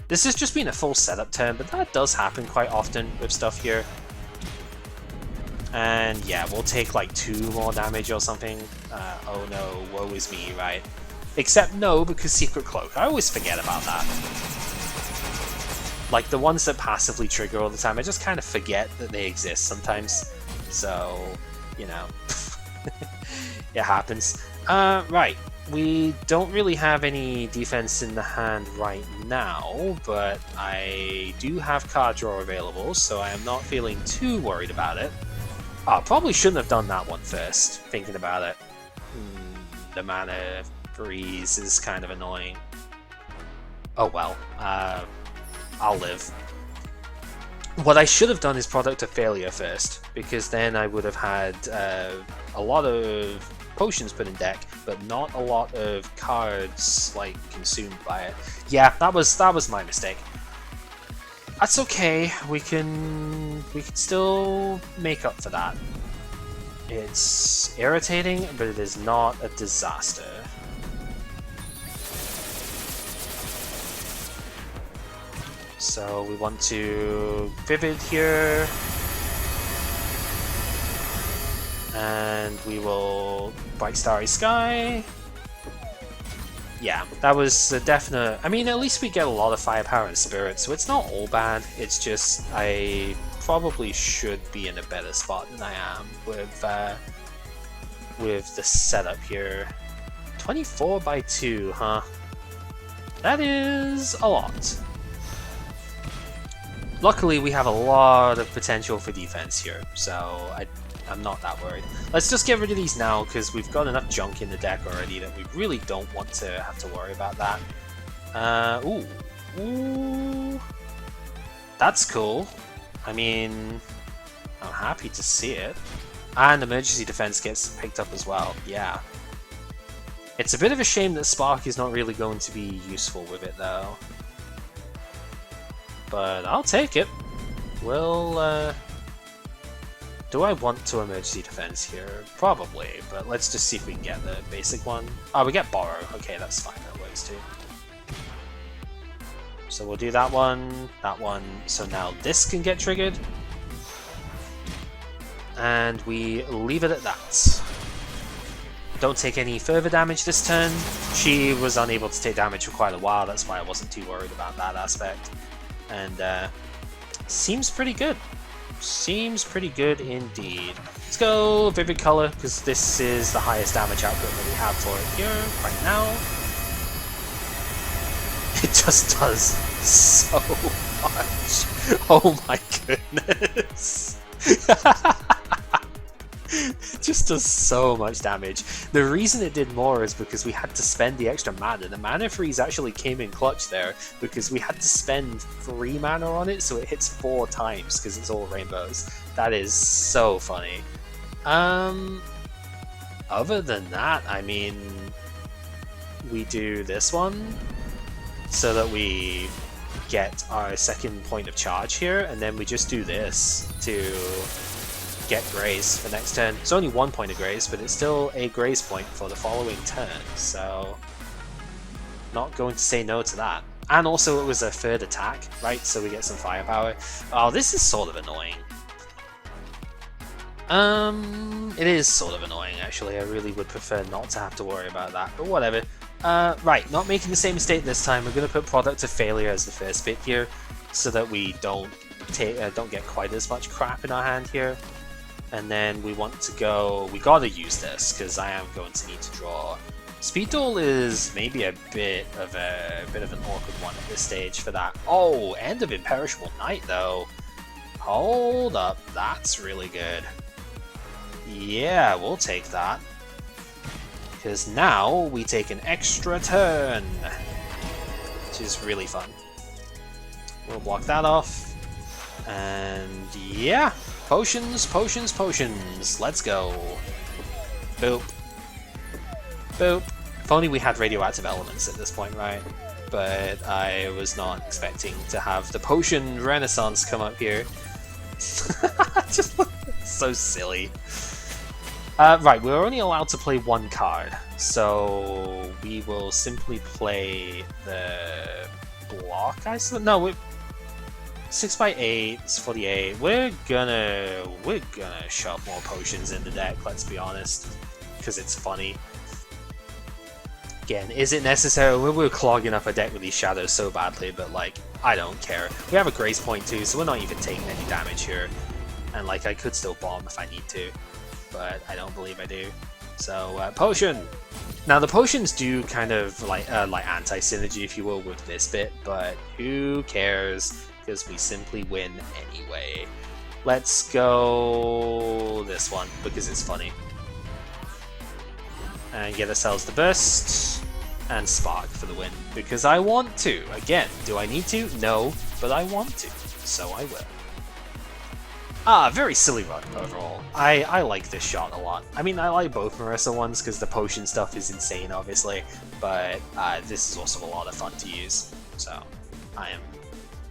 This has just been a full setup turn, but that does happen quite often with stuff here. And yeah, we'll take like 2 more damage or something. Oh no, woe is me, right? Except no, because Secret Cloak. I always forget about that. Like the ones that passively trigger all the time, I just kind of forget that they exist sometimes. So, you know, it happens. Right. We don't really have any defense in the hand right now, but I do have card draw available, so I am not feeling too worried about it. Oh, probably shouldn't have done that one first, thinking about it. The mana freeze is kind of annoying. Oh well, I'll live. What I should have done is Product of Failure first, because then I would have had a lot of potions put in deck, but not a lot of cards like consumed by it. Yeah, that was my mistake. That's okay. We can still make up for that. It's irritating, but it is not a disaster. So we want to Vivid here. And we will Bright Starry Sky. Yeah, that was a definite... I mean, at least we get a lot of firepower and spirit, so it's not all bad. It's just I probably should be in a better spot than I am with the setup here. 24 by 2, huh? That is a lot. Luckily, we have a lot of potential for defense here, so I'm not that worried. Let's just get rid of these now, because we've got enough junk in the deck already that we really don't want to have to worry about that. Ooh. That's cool. I mean, I'm happy to see it. And Emergency Defense gets picked up as well, yeah. It's a bit of a shame that Spark is not really going to be useful with it, though. But I'll take it. We'll, do I want to Emergency Defense here? Probably, but let's just see if we can get the basic one. Oh, we get Borrow. Okay, that's fine. That works too. So we'll do that one. So now this can get triggered. And we leave it at that. Don't take any further damage this turn. She was unable to take damage for quite a while. That's why I wasn't too worried about that aspect. And seems pretty good. Seems pretty good indeed. Let's go Vivid Color, because this is the highest damage output that we have for it here right now. It just does so much. Oh my goodness. It just does so much damage. The reason it did more is because we had to spend the extra mana. The mana freeze actually came in clutch there because we had to spend 3 mana on it, so it hits 4 times because it's all rainbows. That is so funny. Other than that, I mean, we do this one so that we get our second point of charge here, and then we just do this to get graze for next turn. It's only 1 point of graze, but it's still a graze point for the following turn, so not going to say no to that. And also it was a third attack, right? So we get some firepower. Oh, this is sort of annoying. It is sort of annoying actually. I really would prefer not to have to worry about that, but whatever. Right, not making the same mistake this time. We're going to put product of failure as the first bit here, so that we don't get quite as much crap in our hand here. And then we want to go. We gotta use this because I am going to need to draw. Speed Duel is maybe a bit of an awkward one at this stage for that. Oh, End of Imperishable Night though. Hold up, that's really good. Yeah, we'll take that. Because now we take an extra turn, which is really fun. We'll block that off. And yeah, potions, potions, potions. Let's go. Boop. Boop. If only we had radioactive elements at this point, right? But I was not expecting to have the potion renaissance come up here. Just so silly. Right, we're only allowed to play one card, so we will simply play the block. No, 6x8, it's 48. We're gonna shove more potions in the deck. Let's be honest, because it's funny. Again, is it necessary? We're clogging up a deck with these shadows so badly, but like, I don't care. We have a grace point too, so we're not even taking any damage here. And like, I could still bomb if I need to, but I don't believe I do. So, potion! Now the potions do kind of like anti-synergy, if you will, with this bit, but who cares, because we simply win anyway. Let's go this one, because it's funny. And get ourselves the burst and spark for the win, because I want to. Again, do I need to? No, but I want to, so I will. Very silly run overall. I like this shot a lot. I mean, I like both Marisa ones because the potion stuff is insane, obviously, but this is also a lot of fun to use, so I am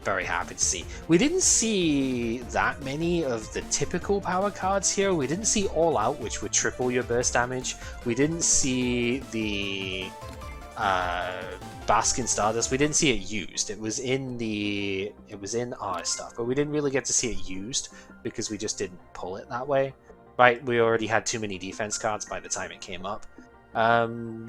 very happy to see. We didn't see that many of the typical power cards here. We didn't see All Out, which would triple your burst damage. We didn't see the Baskin Stardust. We didn't see it used. It was in our stuff, but we didn't really get to see it used because we just didn't pull it that way. Right, we already had too many defense cards by the time it came up.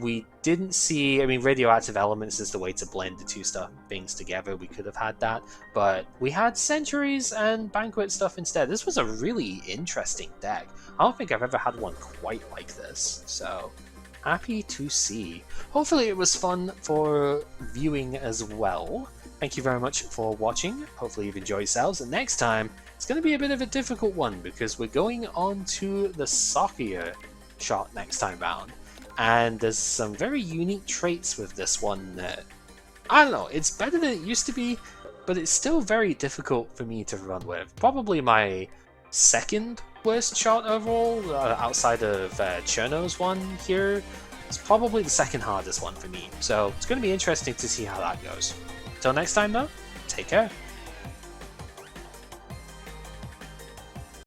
We didn't see, I mean, radioactive elements is the way to blend the two things together. We could have had that, but we had centuries and banquet stuff instead. This was a really interesting deck. I don't think I've ever had one quite like this, so happy to see. Hopefully it was fun for viewing as well. Thank you very much for watching. Hopefully you've enjoyed yourselves, and next time it's going to be a bit of a difficult one because we're going on to the Sakia shot next time round. And there's some very unique traits with this one that, I don't know, it's better than it used to be, but it's still very difficult for me to run with. Probably my second worst shot overall, outside of Cherno's one here. It's probably the second hardest one for me, so it's going to be interesting to see how that goes. Till next time though, take care.